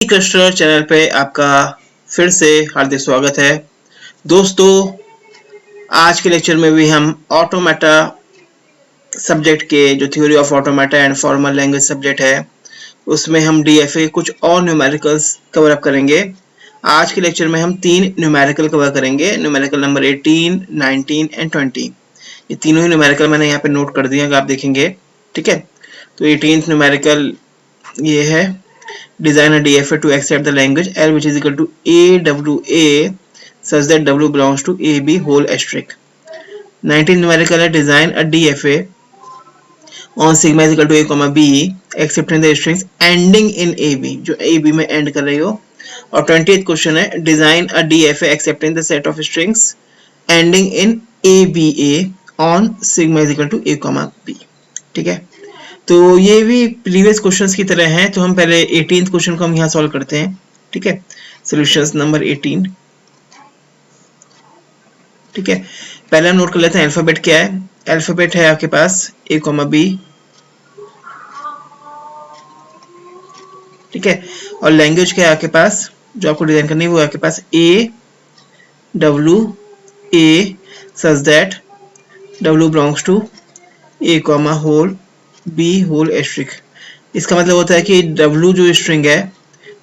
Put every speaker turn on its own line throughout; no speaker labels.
Cluster channel पे आपका फिर से हार्दिक स्वागत है। दोस्तों, आज के लेक्चर में भी हम ऑटोमेटा सब्जेक्ट के जो theory of automata and formal language subject है उसमें हम डीएफए कुछ और न्यूमेरिकल्स कवर अप करेंगे। आज के लेक्चर में हम 3 न्यूमेरिकल कवर करेंगे, न्यूमेरिकल नंबर 18, 19 एंड 20। ये तीनों ही न्यूमेरिकल मैंने यहाँ पे नोट कर दिए, अगर आप देखेंगे। ठीक है, तो 18th न्यूमेरिकल ये है, design a DFA to accept the language L which is equal to AWA such that W belongs to AB whole asterisk. 19 numerical है, design a DFA on sigma is equal to A, B accepting the strings ending in AB, जो AB में end कर रही हो। और 20th question है, design a DFA accepting the set of strings ending in ABA on sigma is equal to A, B। ठीक है, तो ये भी प्रीवियस क्वेश्चंस की तरह हैं। तो हम पहले 18th क्वेश्चन को हम यहाँ सॉल्व करते हैं। ठीक है, सॉल्यूशंस नंबर 18। ठीक है, पहले हम नोट कर लेते हैं अल्फाबेट क्या है। अल्फाबेट है आपके पास A, B। ठीक है, और लैंग्वेज क्या है आपके पास, जो आपको डिजाइन करनी है वो आपके पास AWA such that W belongs to A, whole B whole asterisk. इसका मतलब होता है कि W जो स्ट्रिंग है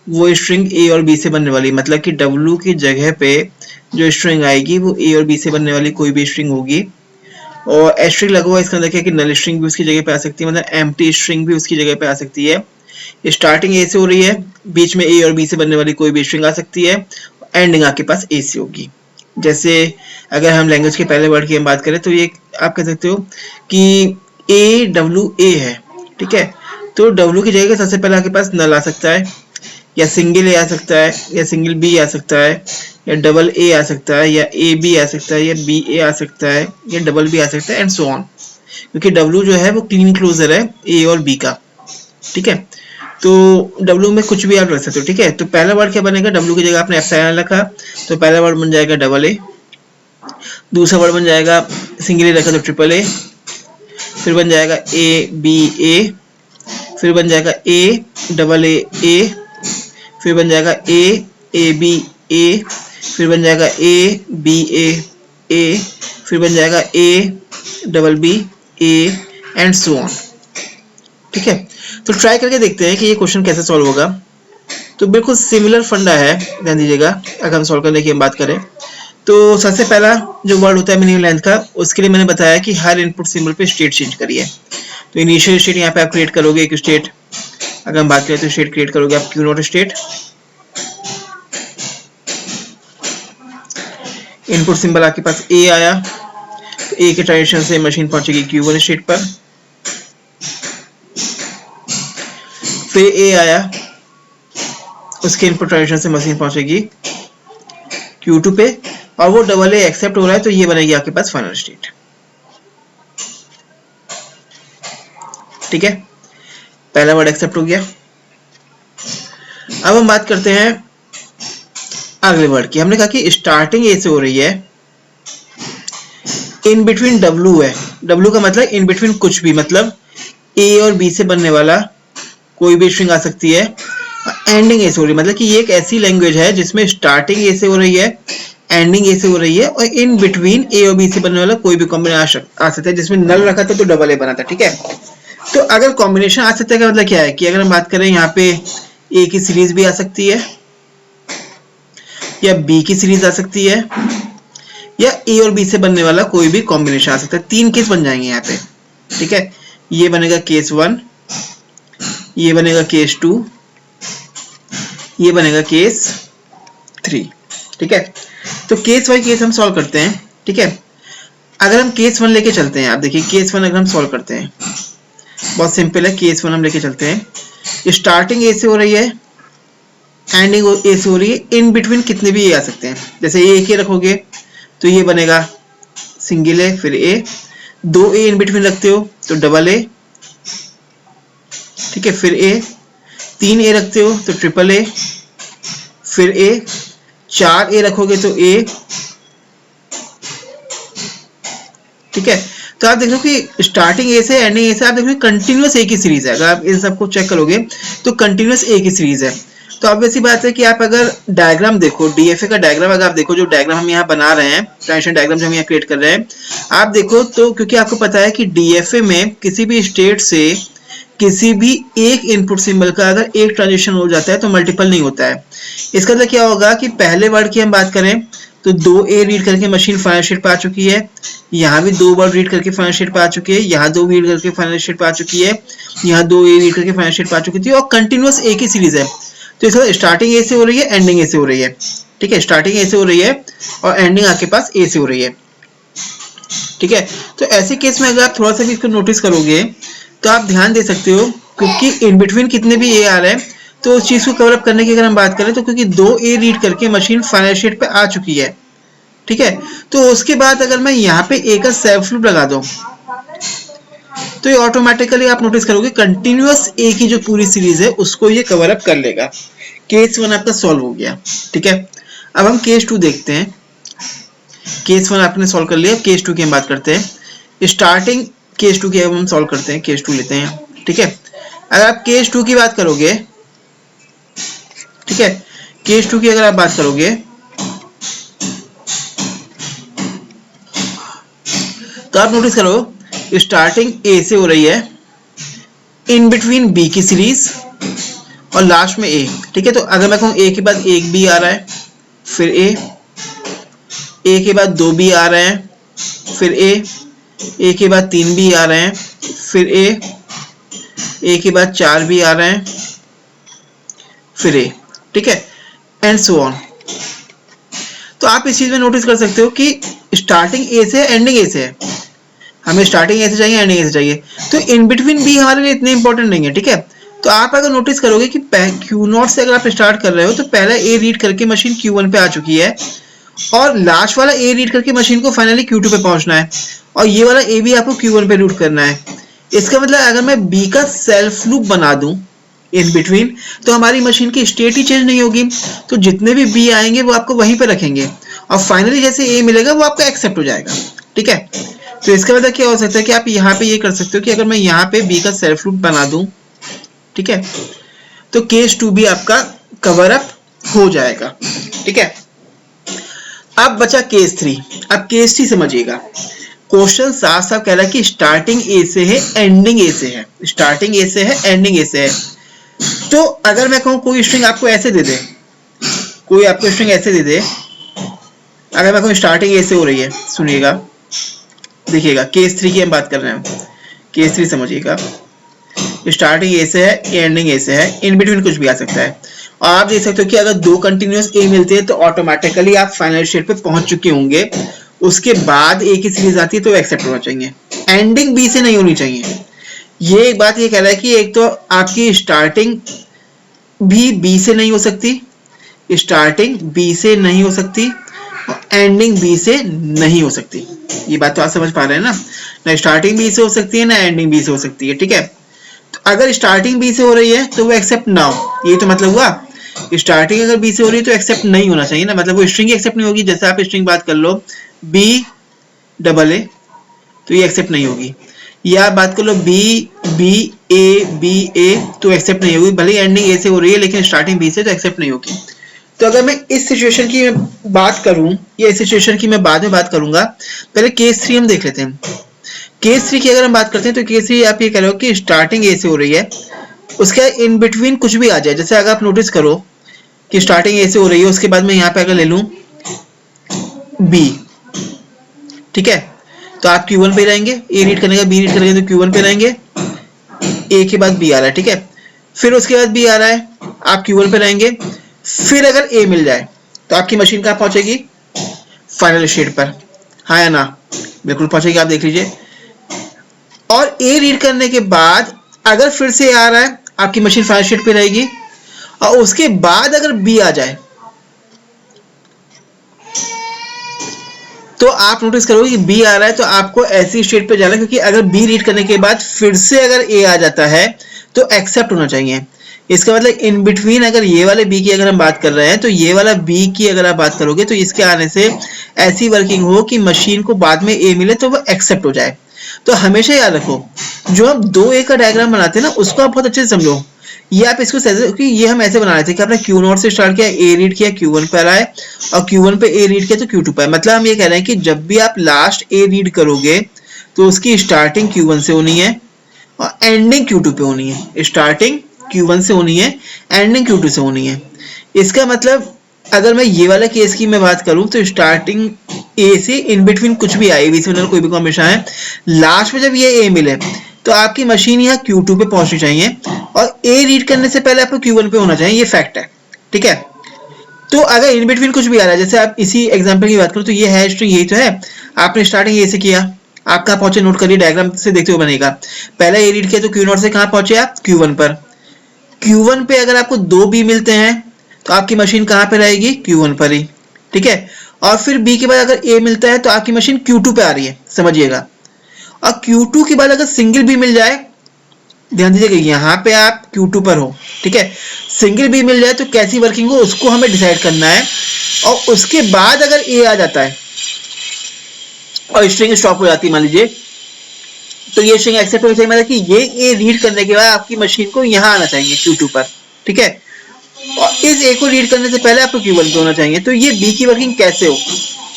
वो स्ट्रिंग A और B से बनने वाली, मतलब कि W की जगह पे जो स्ट्रिंग आएगी वो A और B से बनने वाली कोई भी स्ट्रिंग होगी। और एस्ट्रिक लगा हुआ, इसका देखिए कि नल स्ट्रिंग भी उसकी जगह पे आ सकती है, मतलब एम्प्टी स्ट्रिंग भी उसकी जगह पे आ सकती है। स्टार्टिंग A से हो रही है, बीच में A और B से बनने वाली कोई भी स्ट्रिंग आ सकती है, एंडिंग आपके पास A से होगी। जैसे अगर हम लैंग्वेज के पहले वर्ड की हम बात करें तो ये आप कह सकते हो कि AWA है। ठीक है, तो W की जगह सबसे पहले आपके पास नल आ सकता है, या सिंगल ए आ सकता है, या सिंगल बी आ सकता है, या डबल ए आ सकता है, या ए बी आ सकता है, या बी ए आ सकता है, या डबल बी आ सकता है, एंड सो ऑन। क्योंकि W जो है वो क्लीन क्लोजर है ए और बी का। ठीक है, तो W में कुछ भी आप रख सकते हो। ठीक है, तो पहला वर्ड क्या बनेगा, W की जगह आपने एप्सिलॉन रखा तो पहला वर्ड बन जाएगा डबल ए। दूसरा वर्ड बन जाएगा सिंगल ए रखा तो ट्रिपल ए, फिर बन जाएगा ए बी ए, फिर बन जाएगा ए डबल ए, फिर बन जाएगा ए बी ए, फिर बन जाएगा ए बी ए, फिर बन जाएगा A double B A, and so on. ठीक है, तो ट्राई करके देखते हैं कि ये क्वेश्चन कैसे सॉल्व होगा। तो बिल्कुल सिमिलर फंडा है, ध्यान दीजिएगा। अगर हम सॉल्व करने की बात करें तो सबसे पहला जो वर्ड होता है मिनिमम लेंथ का, उसके लिए मैंने बताया कि हर इनपुट सिंबल पे स्टेट चेंज करिए। तो इनिशियल स्टेट यहाँ पे आप क्रिएट करोगे एक स्टेट, अगर हम बात करें तो स्टेट क्रिएट करोगे आप Q not state. Input symbol आपके पास ए आया, तो ए के ट्रांजिशन से मशीन पहुंचेगी Q1 स्टेट पर। फिर ए आया, उसके इनपुट ट्रांजिशन से मशीन पहुंचेगी Q2 पे, और वो डबल ए एक्सेप्ट हो रहा है तो ये बनेगी आपके पास फाइनल स्टेट। ठीक है, पहला वर्ड एक्सेप्ट हो गया। अब हम बात करते हैं अगले वर्ड की। हमने कहा कि स्टार्टिंग ए से हो रही है, इन बिटवीन W है। W का मतलब इन बिटवीन कुछ भी, मतलब A और B से बनने वाला कोई भी स्ट्रिंग आ सकती है। एंडिंग ए से हो रही है, मतलब कि ये एक ऐसी लैंग्वेज है जिसमें स्टार्टिंग ए से हो रही है, एंडिंग ए से हो रही है, और इन बिटवीन ए और बी से बनने वाला कोई भी कॉम्बिनेशन आ सकता है। जिसमें नल रखा था तो डबल ए बना था। ठीक है, तो अगर कॉम्बिनेशन आ सकता है का मतलब क्या है कि अगर हम बात करें यहाँ पे ए की सीरीज भी आ सकती है, या बी की सीरीज आ सकती है, या ए और बी से बनने वाला कोई भी कॉम्बिनेशन आ सकता है। 3 केस बन जाएंगे यहाँ पे। ठीक है, ये बनेगा केस 1, ये बनेगा केस 2, ये बनेगा केस 3। ठीक है, तो केस वाइज केस हम सॉल्व करते हैं। ठीक है, अगर हम केस 1 लेके चलते हैं, आप देखिए केस 1 अगर हम सॉल्व करते हैं, बहुत सिंपल है। केस 1 हम लेके चलते हैं, स्टार्टिंग ए से हो रही है, एंडिंग ए से हो रही है, इन बिटवीन कितने भी ए आ सकते हैं। जैसे ए के रखोगे तो ये बनेगा सिंगल ए, फिर ए, 2 ए इन बिटवीन रखते हो तो डबल ए। ठीक है, फिर ए, 3 ए रखते हो तो ट्रिपल ए, फिर ए, 4 ए रखोगे तो ए। ठीक है, तो आप देख लो कि स्टार्टिंग ए से एंडिंग ए से आप देख लो कंटिन्यूअस ए की सीरीज है। अगर आप इन सबको चेक करोगे तो कंटिन्यूअस ए की सीरीज है। तो ऑब्वियस सी बात है कि आप अगर डायग्राम देखो, डीएफए का डायग्राम अगर आप देखो, जो डायग्राम हम यहाँ बना रहे हैं, ट्रांजिशन डायग्राम जो हम यहाँ क्रिएट कर रहे हैं, आप देखो तो क्योंकि आपको पता है कि डीएफए में किसी भी स्टेट से किसी भी एक इनपुट सिंबल का अगर एक ट्रांजिशन हो जाता है तो मल्टीपल नहीं होता है। इसका मतलब क्या होगा कि पहले वर्ड की हम बात करें तो 2A रीड करके मशीन फाइनल स्टेट पे आ चुकी है, यहाँ भी 2 वर्ड रीड करके फाइनल स्टेट पे आ चुकी है, यहाँ 2 रीड करके फाइनल स्टेट पे आ चुकी है, यहाँ 2A रीड करके फाइनल स्टेट पे आ चुकी थी, और कंटिन्यूअस एक ही सीरीज है। तो इसका स्टार्टिंग ए से हो रही है, एंडिंग ए से हो रही है। ठीक है, स्टार्टिंग ए से हो रही है और एंडिंग आपके पास ए से हो रही है। ठीक है, तो ऐसे केस में अगर आप थोड़ा सा भी इसको नोटिस करोगे तो आप ध्यान दे सकते हो, क्योंकि इन बिटवीन कितने भी ए आ रहे हैं, तो उस चीज को कवर अप करने की अगर हम बात करें तो क्योंकि 2A रीड करके मशीन फाइनल स्टेट पे आ चुकी है। ठीक है, तो उसके बाद अगर मैं यहाँ पे ए का सेल्फ लूप लगा दूं तो ये ऑटोमेटिकली आप नोटिस करोगे कंटिन्यूअस ए की जो पूरी सीरीज है उसको ये कवर अप कर लेगा। केस 1 आपका सॉल्व हो गया। ठीक है, अब हम केस 2 देखते हैं। केस 1 आपने सॉल्व कर लिया, केस 2 की हम बात करते हैं। स्टार्टिंग केस 2 की अब हम सॉल्व करते हैं, केस 2 लेते हैं। ठीक है, अगर आप केस 2 की बात करोगे, ठीक है, केस 2 की अगर आप बात करोगे तो आप नोटिस करो स्टार्टिंग ए से हो रही है, इन बिटवीन बी की सीरीज और लास्ट में ए। ठीक है, तो अगर मैं कहूँ ए के बाद एक बी आ रहा है, फिर ए के बाद 2 बी आ रहे हैं, फिर ए के बाद 3 बी आ रहे हैं, फिर ए के बाद 4 बी आ रहे हैं, फिर ए। ठीक है, एंड सो ऑन। तो आप इस चीज में नोटिस कर सकते हो कि स्टार्टिंग ए से एंडिंग ए से है, हमें स्टार्टिंग ए से चाहिए, एंडिंग ए से चाहिए, तो इन बिटवीन बी हमारे लिए इतने इंपॉर्टेंट नहीं है। ठीक है, तो आप अगर नोटिस करोगे कि Q0 से अगर आप स्टार्ट कर रहे हो तो पहला ए रीड करके मशीन Q1 पे आ चुकी है और लास्ट वाला ए रीड करके मशीन को फाइनली Q2 पे पहुंचना है, और ये वाला ए भी आपको Q1 पे रूट करना है। इसका मतलब अगर मैं बी का सेल्फ लूप बना दूं इन बिटवीन, तो हमारी मशीन की स्टेट ही चेंज नहीं होगी, तो जितने भी बी आएंगे वो आपको वहीं पे रखेंगे और फाइनली जैसे ए मिलेगा वो आपका एक्सेप्ट हो जाएगा। ठीक है, तो इसका मतलब क्या हो सकता है कि आप यहाँ पे ये कर सकते हो कि अगर मैं यहाँ पे बी का सेल्फ लूप बना दूं, ठीक है, तो केस 2 भी आपका कवर अप हो जाएगा। ठीक है, अब बचा केस 3। अब केस 3 समझिएगा, क्वेश्चन साफ साफ कह रहा है कि स्टार्टिंग ए से है, एंडिंग ए से है, स्टार्टिंग ए से है, एंडिंग ए से है। तो अगर मैं कहूँ कोई स्ट्रिंग आपको ऐसे दे दे, कोई आपको स्ट्रिंग ऐसे दे दे, अगर मैं कहूँ स्टार्टिंग ए से हो रही है, सुनिएगा, देखिएगा, केस 3 की हम बात कर रहे हैं, केस 3 समझिएगा, स्टार्टिंग ए से है, एंडिंग ए से है, इन बिटवीन कुछ भी आ सकता है, और आप देख सकते हो कि अगर 2 कंटिन्यूअस ए मिलते हैं तो ऑटोमेटिकली आप फाइनल स्टेट पे पहुंच चुके होंगे। उसके बाद ए की सीरीज आती है तो एक्सेप्ट होना चाहिए, एंडिंग बी से नहीं होनी चाहिए। ये एक बात ये कह रहा है कि एक तो आपकी स्टार्टिंग भी बी से नहीं हो सकती, स्टार्टिंग बी से नहीं हो सकती, एंडिंग बी से नहीं हो सकती। ये बात तो आप समझ पा रहे हैं ना स्टार्टिंग बी से हो सकती है ना एंडिंग बी से हो सकती है। ठीक है, तो अगर स्टार्टिंग बी से हो रही है तो वो एक्सेप्ट ना हो, ये तो मतलब हुआ स्टार्टिंग अगर बी से हो रही है तो एक्सेप्ट नहीं होना चाहिए ना, मतलब वो स्ट्रिंग एक्सेप्ट नहीं होगी। जैसे आप स्ट्रिंग बात कर लो बी डबल ए, तो ये एक्सेप्ट नहीं होगी, या आप बात कर लो बी ए तो एक्सेप्ट नहीं होगी, भले एंडिंग ए से हो रही है लेकिन स्टार्टिंग बी से, तो एक्सेप्ट नहीं होगी। तो अगर मैं इस सिचुएशन की बात करूं या इस सिचुएशन की मैं बाद में बात करूंगा, पहले केस 3 हम देख लेते हैं। केस 3 की अगर हम बात करते हैं तो केस 3 आप ये कह रहे हो कि स्टार्टिंग ए से हो रही है, उसके इन बिटवीन कुछ भी आ जाए। जैसे अगर आप नोटिस करो कि स्टार्टिंग ए से हो रही है, उसके बाद मैं यहाँ पे अगर ले लूं बी, ठीक है, तो आप Q1 पे रहेंगे, ए रीड करने का बी रीड करेंगे तो Q1 पे रहेंगे, ए के बाद बी आ रहा है, ठीक है, फिर उसके बाद बी आ रहा है, आप Q1 पे रहेंगे, फिर अगर ए मिल जाए तो आपकी मशीन कहाँ पहुंचेगी, फाइनल स्टेट पर, हाँ या ना, बिल्कुल पहुंचेगी, आप देख लीजिए। और ए रीड करने के बाद अगर फिर से आ रहा है आपकी मशीन फाइनल स्टेट पे रहेगी, और उसके बाद अगर बी आ जाए तो आप नोटिस करोगे कि बी आ रहा है तो आपको ऐसी स्टेट पे जाना है, क्योंकि अगर बी रीड करने के बाद फिर से अगर ए आ जाता है तो एक्सेप्ट होना चाहिए। इसका मतलब इन बिटवीन अगर ये वाले बी की अगर हम बात कर रहे हैं तो ये वाला बी की अगर आप बात करोगे तो इसके आने से ऐसी वर्किंग हो कि मशीन को बाद में ए मिले तो वो एक्सेप्ट हो जाए। तो हमेशा याद रखो, जो हम 2A का डायग्राम बनाते हैं ना, उसको आप बहुत अच्छे से समझो ये आप इसको कि ये हम ऐसे बना रहे थे कि आपने Q0 से स्टार्ट किया, ए रीड किया, Q1 पे आया और Q1 पे ए रीड किया तो Q2 पे आया। मतलब हम ये कह रहे हैं कि जब भी आप लास्ट ए रीड करोगे तो उसकी स्टार्टिंग Q1 से होनी है और एंडिंग Q2 पे होनी है। स्टार्टिंग Q1 से होनी है, एंडिंग Q2 से होनी है। इसका मतलब अगर मैं ये वाला केस की मैं बात करूं तो स्टार्टिंग ए से इन बिटवीन कुछ भी आए, बीच में कोई भी कॉम्बिनेशन है, लास्ट में जब ये ए मिले तो आपकी मशीन यहाँ Q2 पे पहुंचनी चाहिए और ए रीड करने से पहले आपको Q1 पे होना चाहिए। ये फैक्ट है, ठीक है। तो अगर इन बिटवीन कुछ भी आ रहा है, जैसे आप इसी एग्जांपल की बात करो तो ये है स्ट्रिंग, यही तो है, आपने स्टार्टिंग ए से किया, आप कहाँ पहुंचे नोट करिए, डायग्राम से देखते हुए बनेगा। पहले ए रीड किया तो Q0 से कहाँ पहुंचे आप, Q1 पर। Q1 पे अगर आपको 2 बी मिलते हैं तो आपकी मशीन कहाँ पे रहेगी, Q1 पर ही, ठीक है। और फिर बी के बाद अगर ए मिलता है तो आपकी मशीन Q2 पे आ रही है, समझिएगा। और Q2 के बाद अगर सिंगल बी मिल जाए, ध्यान दीजिएगा यहाँ पे आप Q2 पर हो, ठीक है, सिंगल बी मिल जाए तो कैसी वर्किंग हो उसको हमें डिसाइड करना है। और उसके बाद अगर ए आ जाता है और स्ट्रिंग स्टॉप हो जाती है मान लीजिए, तो ये स्ट्रिंग एक्सेप्ट होनी चाहिए, मतलब कि ये ए रीड करने के बाद आपकी मशीन को यहाँ आना चाहिए Q2 पर, ठीक है। और इस ए को रीड करने से पहले आपको Q1 पे होना चाहिए। तो ये बी की वर्किंग कैसे हो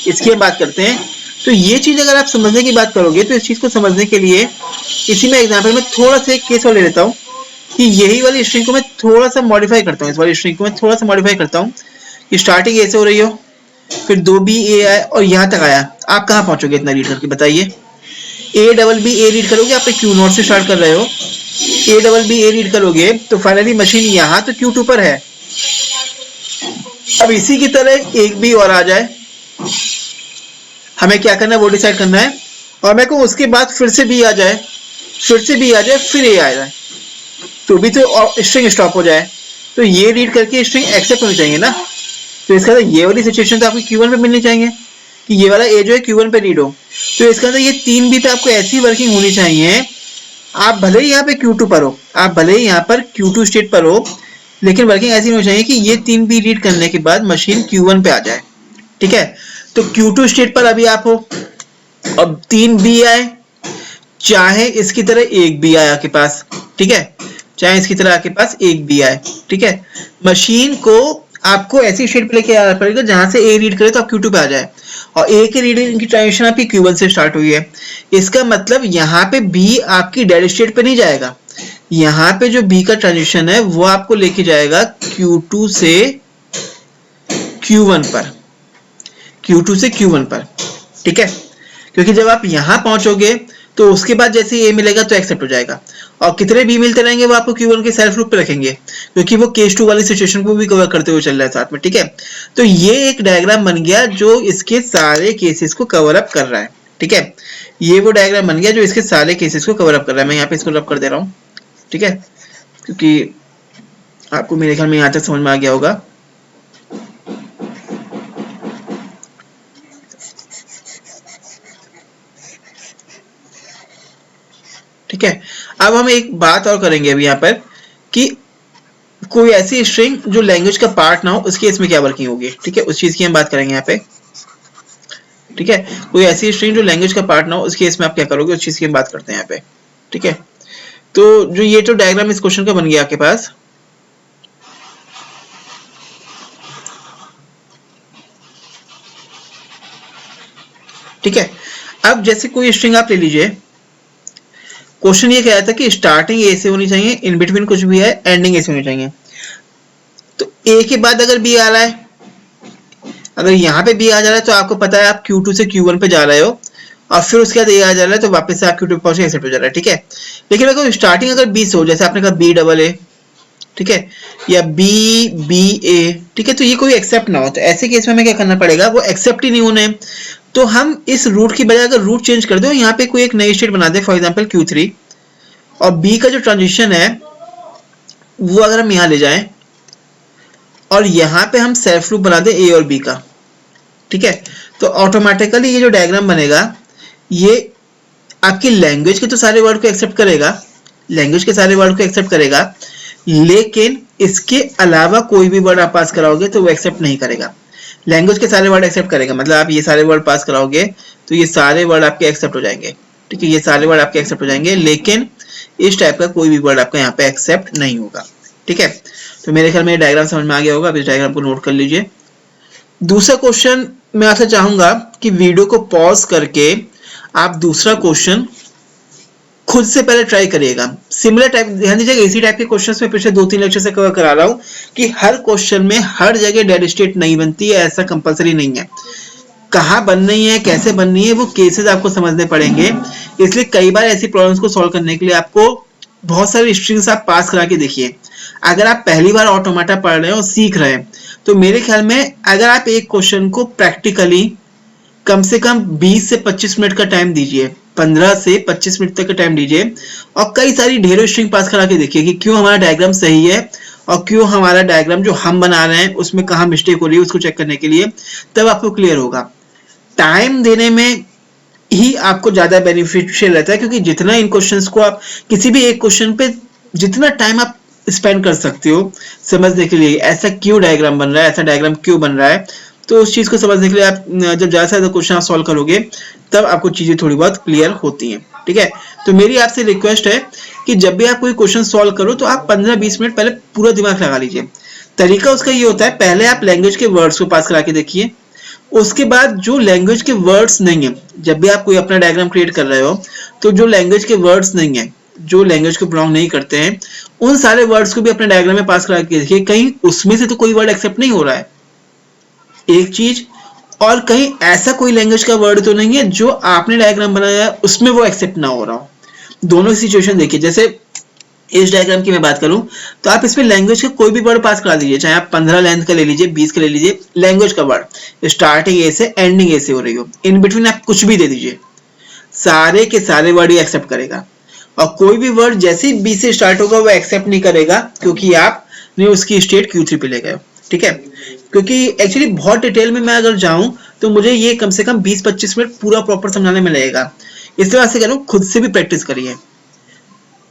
इसकी हम बात करते हैं। तो ये चीज अगर आप समझने की बात करोगे तो इस चीज को समझने के लिए इसी में एग्जांपल में थोड़ा सा एक केस और ले लेता हूँ कि यही वाली स्ट्रिंग को मैं थोड़ा सा मॉडिफाई करता हूँ, इस वाली स्ट्रिंग को मैं थोड़ा सा मॉडिफाई करता हूँ कि स्टार्टिंग ए से हो रही हो, फिर 2B ए आए और यहाँ तक आया, आप कहाँ पहुंचोगे इतना रीड करके बताइए। A double B A read करोगे, आप Q0 से स्टार्ट कर रहे हो, A double B A read करोगे तो फाइनली मशीन यहाँ तो Q2 पर है। अब इसी की तरह एक भी और आ जाए, हमें क्या करना है वो डिसाइड करना है। और मैं कहूँ उसके बाद फिर से बी आ जाए, फिर से बी आ जाए, फिर ए आ जाए, तो भी तो स्ट्रिंग स्टॉप हो जाए। तो ये रीड करके स्ट्रिंग एक्सेप्ट होनी चाहिए ना। तो इसका ये वाली सिचुएशन तो आपको Q1 पे मिलनी चाहिए कि ये वाला ए जो है Q1 पे रीड हो। तो इसका ये 3 भी तो आपको ऐसी वर्किंग होनी चाहिए, आप भले ही यहाँ पे Q2 पर हो, आप भले ही यहाँ पर Q2 स्टेट पर हो, लेकिन वर्किंग ऐसी होनी चाहिए कि ये 3 भी रीड करने के बाद मशीन Q1 पे आ जाए, ठीक है। तो Q2 स्टेट पर अभी आप हो, अब 3 बी आए, चाहे इसकी तरह एक बी आए आपके पास, ठीक है, चाहे इसकी तरह आपके पास एक बी आए, ठीक है। मशीन को आपको ऐसी स्टेट पे लेके आना पड़ेगा जहां से ए रीड करे तो आप Q2 पे आ जाए, और ए की रीडिंग की ट्रांजिशन आपकी Q1 से स्टार्ट हुई है। इसका मतलब यहाँ पे बी आपकी डेड स्टेट पे नहीं जाएगा, यहाँ पे जो बी का ट्रांजिशन है वो आपको लेके जाएगा Q2 से Q1 पर, Q2 से Q1 पर, ठीक है। क्योंकि जब आप यहाँ पहुंचोगे तो उसके बाद जैसे ए मिलेगा तो एक्सेप्ट हो जाएगा, और कितने बी मिलते रहेंगे वो आपको Q1 के सेल्फ लूप पे रखेंगे, क्योंकि वो केस 2 वाली सिचुएशन को भी कवर करते हुए चल रहा है साथ में, ठीक है। तो ये एक डायग्राम बन गया जो इसके सारे केसेस को कवर अप कर रहा है, ठीक है। ये वो डायग्राम बन गया जो इसके सारे केसेस को कवर अप कर रहा है। मैं यहाँ पे इसको रब कर दे रहा हूँ, ठीक है, क्योंकि आपको मेरे ख्याल में यहाँ तक समझ में आ गया होगा। ठीक है, अब हम एक बात और करेंगे अभी यहाँ पर कि कोई ऐसी स्ट्रिंग जो लैंग्वेज का पार्ट ना हो उसके इसमें क्या वर्किंग होगी, ठीक है, उस चीज की हम बात करेंगे यहाँ पे, ठीक है। कोई ऐसी स्ट्रिंग जो लैंग्वेज का पार्ट ना हो उसके इसमें आप क्या करोगे उस चीज की हम बात करते हैं यहाँ पे, ठीक है। तो जो ये तो डायग्राम इस क्वेश्चन का बन गया आपके पास, ठीक है। अब जैसे कोई स्ट्रिंग आप ले लीजिए, क्वेश्चन ये कह रहा था कि स्टार्टिंग ए से होनी चाहिए, इन बिटवीन कुछ भी है, एंडिंग ए से होनी चाहिए। तो ए के बाद अगर बी आ रहा है, अगर यहाँ पे बी आ जा रहा है तो आपको पता है आप Q2 से Q1 पे जा रहे हो, और फिर उसके बाद ए आ जा रहा है तो वापस से आप Q2 पे पहुंचे एक्सेप्ट हो जा रहा है, ठीक है। लेकिन अगर स्टार्टिंग अगर बी से हो, जैसे आपने कहा बी डबल ए, ठीक है, या बी बी ए, ठीक है, तो ये कोई एक्सेप्ट ना हो, तो ऐसे केस में हमें क्या करना पड़ेगा, वो एक्सेप्ट ही नहीं होने। तो हम इस रूट की बजाय अगर रूट चेंज कर दो, यहाँ पे कोई एक नई स्टेट बना दे, फॉर एग्जाम्पल Q3, और बी का जो ट्रांजिशन है वो अगर हम यहाँ ले जाएं और यहाँ पे हम सेल्फ लूप बना दे ए और बी का, ठीक है, तो ऑटोमेटिकली ये जो डायग्राम बनेगा ये आपकी लैंग्वेज के तो सारे वर्ड को एक्सेप्ट करेगा, लैंग्वेज के सारे वर्ड को एक्सेप्ट करेगा, लेकिन इसके अलावा कोई भी वर्ड आप पास कराओगे तो वो एक्सेप्ट नहीं करेगा। लैंग्वेज के सारे वर्ड एक्सेप्ट करेगा, मतलब आप ये सारे वर्ड पास कराओगे तो ये सारे वर्ड आपके एक्सेप्ट हो जाएंगे, ठीक है, ये सारे वर्ड आपके एक्सेप्ट हो जाएंगे, लेकिन इस टाइप का कोई भी वर्ड आपका यहाँ पे एक्सेप्ट नहीं होगा, ठीक है, तो मेरे ख्याल में ये डायग्राम समझ में आ गया होगा। अब इस डायग्राम को नोट कर लीजिए। दूसरा क्वेश्चन मैं आपसे चाहूंगा कि वीडियो को पॉज करके आप दूसरा क्वेश्चन खुद से पहले ट्राई करिएगा। सिमिलर टाइप, ध्यान दीजिएगा, इसी टाइप के क्वेश्चंस में पिछले 2-3 लेक्चर से कवर करा रहा हूं कि हर क्वेश्चन में हर जगह डेड स्टेट नहीं बनती है, ऐसा कंपलसरी नहीं है। कहाँ बन रही है, कैसे बन रही है, वो केसेस आपको समझने पड़ेंगे। इसलिए कई बार ऐसी प्रॉब्लम्स को सॉल्व करने के लिए आपको बहुत सारी स्ट्रिंग्स आप पास करा के देखिए। अगर आप पहली बार ऑटोमेटा पढ़ रहे हैं और सीख रहे हैं, तो मेरे ख्याल में अगर आप एक क्वेश्चन को प्रैक्टिकली कम से कम 20 से 25 मिनट का टाइम दीजिए, 15 से 25 मिनट तक का टाइम दीजिए, और कई सारी ढेरों स्ट्रिंग पास करा के देखिए कि क्यों हमारा डायग्राम सही है और क्यों हमारा डायग्राम जो हम बना रहे हैं उसमें कहाँ मिस्टेक हो रही है, उसको चेक करने के लिए। तब आपको क्लियर होगा। टाइम देने में ही आपको ज्यादा बेनिफिशियल रहता है, क्योंकि जितना इन क्वेश्चंस को आप किसी भी एक क्वेश्चन पे जितना टाइम आप स्पेंड कर सकते हो समझने के लिए, ऐसा क्यों डायग्राम बन रहा है, ऐसा डायग्राम क्यों बन रहा है, तो उस चीज को समझने के लिए आप जब ज्यादा से ज्यादा क्वेश्चन आप सॉल्व करोगे तब आपको चीजें थोड़ी बहुत क्लियर होती हैं। ठीक है, तो मेरी आपसे रिक्वेस्ट है कि जब भी आप कोई क्वेश्चन सॉल्व करो तो आप 15-20 मिनट पहले पूरा दिमाग लगा लीजिए। तरीका उसका ये होता है, पहले आप लैंग्वेज के वर्ड्स को पास करा के देखिए, उसके बाद जो लैंग्वेज के वर्ड्स नहीं है, जब भी आप कोई अपना डायग्राम क्रिएट कर रहे हो तो जो लैंग्वेज के वर्ड्स नहीं है, जो लैंग्वेज को बिलोंग नहीं करते हैं, उन सारे वर्ड्स को भी अपने डायग्राम में पास करा के देखिए, कहीं उसमें से तो कोई वर्ड एक्सेप्ट नहीं हो रहा है एक चीज, और कहीं ऐसा कोई लैंग्वेज का वर्ड तो नहीं है जो आपने डायग्राम बनाया है उसमें वो एक्सेप्ट ना हो रहा हो। दोनों सिचुएशन देखिए। जैसे इस डायग्राम की मैं बात करूं तो आप इसमें लैंग्वेज का कोई भी वर्ड पास करा दीजिए, चाहे आप 15 लेंथ का ले लीजिए, 20 का ले लीजिए, लैंग्वेज का वर्ड स्टार्टिंग ए से एंडिंग ए से हो रही हो, इन बिटवीन आप कुछ भी दे दीजिए, सारे के सारे वर्ड ये एक्सेप्ट करेगा। और कोई भी वर्ड जैसे ही बी से स्टार्ट होगा वो एक्सेप्ट नहीं करेगा, क्योंकि आपने उसकी स्टेट Q3 पे ले गए। ठीक है, क्योंकि एक्चुअली बहुत डिटेल में मैं अगर जाऊं तो मुझे ये कम से कम 20-25 मिनट पूरा प्रॉपर समझाने में लगेगा। इसलिए वैसे कह रहा हूं खुद से भी प्रैक्टिस करिए।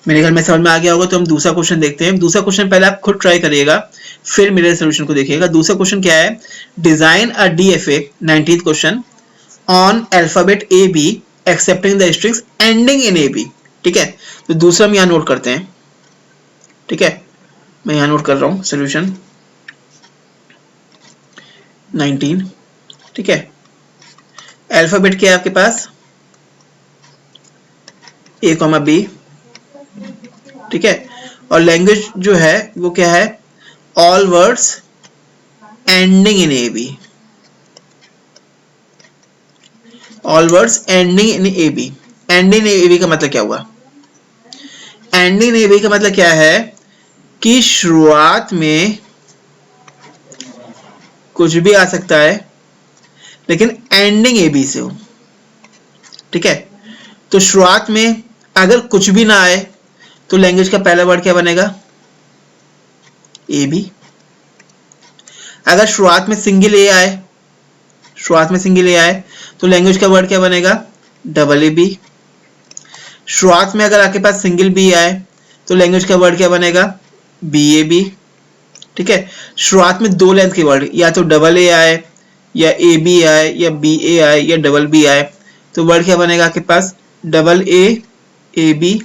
मेरे घर में समझ में आ गया होगा, तो हम दूसरा क्वेश्चन देखते हैं। दूसरा क्वेश्चन पहले आप खुद ट्राई करिएगा, फिर मेरे सोल्यूशन को देखिएगा। दूसरा क्वेश्चन क्या है, design a DFA 19th question on alphabet AB accepting the strings ending in AB। ठीक है, तो दूसरा हम यहाँ नोट करते हैं। ठीक है, मैं यहाँ नोट कर रहा हूँ सोल्यूशन 19। ठीक है, अल्फाबेट क्या है आपके पास, A, B। ठीक है, और लैंग्वेज जो है वो क्या है, all words ending in AB, all words ending in AB। Ending in AB का मतलब क्या हुआ, एंडिंग इन AB का मतलब क्या है कि शुरुआत में कुछ भी आ सकता है लेकिन एंडिंग AB से हो। ठीक है, तो शुरुआत में अगर कुछ भी ना आए तो लैंग्वेज का पहला वर्ड क्या बनेगा, AB। अगर शुरुआत में सिंगल ए आए, शुरुआत में सिंगल ए आए तो लैंग्वेज का वर्ड क्या बनेगा, AA। शुरुआत में अगर आपके पास सिंगल बी आए तो लैंग्वेज का वर्ड क्या बनेगा, BAB। ठीक है, शुरुआत में दो लेंथ के वर्ड, या तो AA आए या AB आए या BA आए या BB आए, तो वर्ड क्या बनेगा आपके पास, AA AB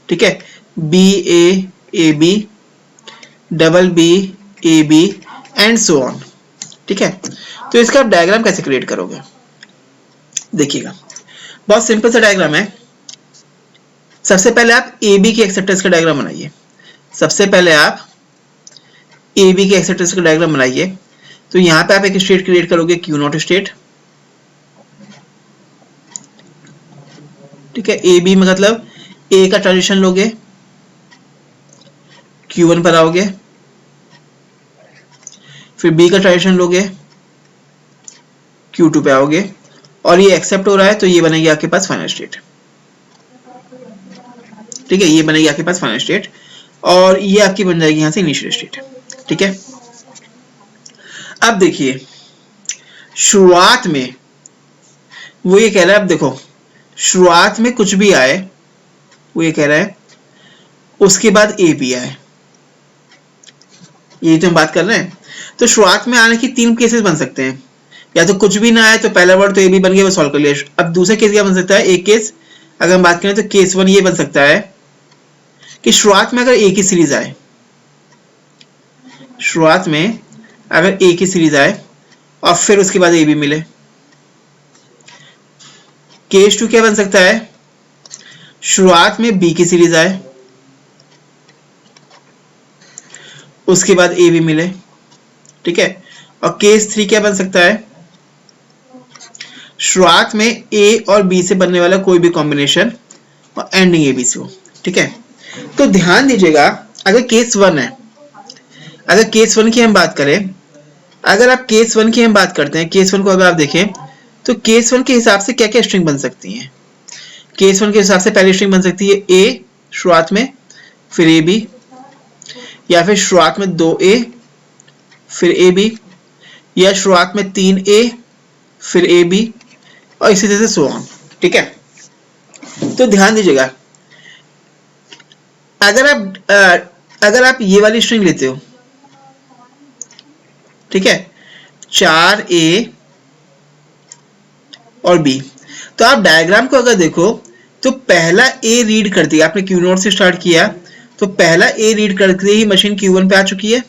ठीक है, BAB BB and so on. ठीक है, तो इसका आप डायग्राम कैसे क्रिएट करोगे, देखिएगा, बहुत सिंपल सा डायग्राम है। सबसे पहले आप AB की एक्सेप्टेंस का डायग्राम बनाइए। सबसे पहले आप AB की एक्सेप्टेंस का डायग्राम बनाइए। तो यहाँ पे आप एक स्टेट क्रिएट करोगे, Q0 स्टेट। ठीक है, AB मतलब A का ट्रांजिशन लोगे, Q1 पर आओगे, फिर B का ट्रांजिशन लोगे, Q2 पे आओगे, और ये एक्सेप्ट हो रहा है तो ये बनेगी आपके पास फाइनल स्टेट। ठीक है, ये बनेगी आपके पास फाइनल स्टेट, और ये आपकी बन जाएगी यहां से इनिशियल स्टेट। ठीक है, अब देखिए शुरुआत में वो ये कह रहा है, अब देखो शुरुआत में कुछ भी आए, वो ये कह रहा है उसके बाद AB आए, ये तो हम बात कर रहे हैं। तो शुरुआत में आने की 3 केसेस बन सकते हैं, या तो कुछ भी ना आए तो पहला वर्ड तो AB बन गया, वो सॉल्व कर लिया। अब दूसरा केस क्या बन सकता है, एक केस अगर हम बात करें तो केस 1 ये बन सकता है कि शुरुआत में अगर ए की सीरीज आए, शुरुआत में अगर ए की सीरीज आए और फिर उसके बाद ए भी मिले, केस टू क्या बन सकता है, शुरुआत में बी की सीरीज आए उसके बाद ए भी मिले, ठीक है। और केस थ्री क्या बन सकता है, शुरुआत में ए और बी से बनने वाला कोई भी कॉम्बिनेशन और एंडिंग ए बी से हो, ठीक है। तो ध्यान दीजिएगा, अगर केस वन है, अगर केस वन की हम बात करें, अगर आप केस वन की हम बात करते हैं, केस वन को अगर आप देखें तो केस वन के हिसाब से क्या क्या स्ट्रिंग बन सकती हैं। केस वन के हिसाब से पहली स्ट्रिंग बन सकती है ए शुरुआत में, फिर ए बी, या फिर शुरुआत में 2a फिर ए बी, या शुरुआत में 3a फिर ए बी, और इसी तरह से सो ऑन, ठीक है। तो ध्यान दीजिएगा, अगर आप ये वाली स्ट्रिंग लेते हो, ठीक है, 4a और b, तो आप डायग्राम को अगर देखो तो पहला a रीड कर दिया, आपने क्यू नोट से स्टार्ट किया तो पहला a रीड करते ही मशीन Q1 पे आ चुकी है,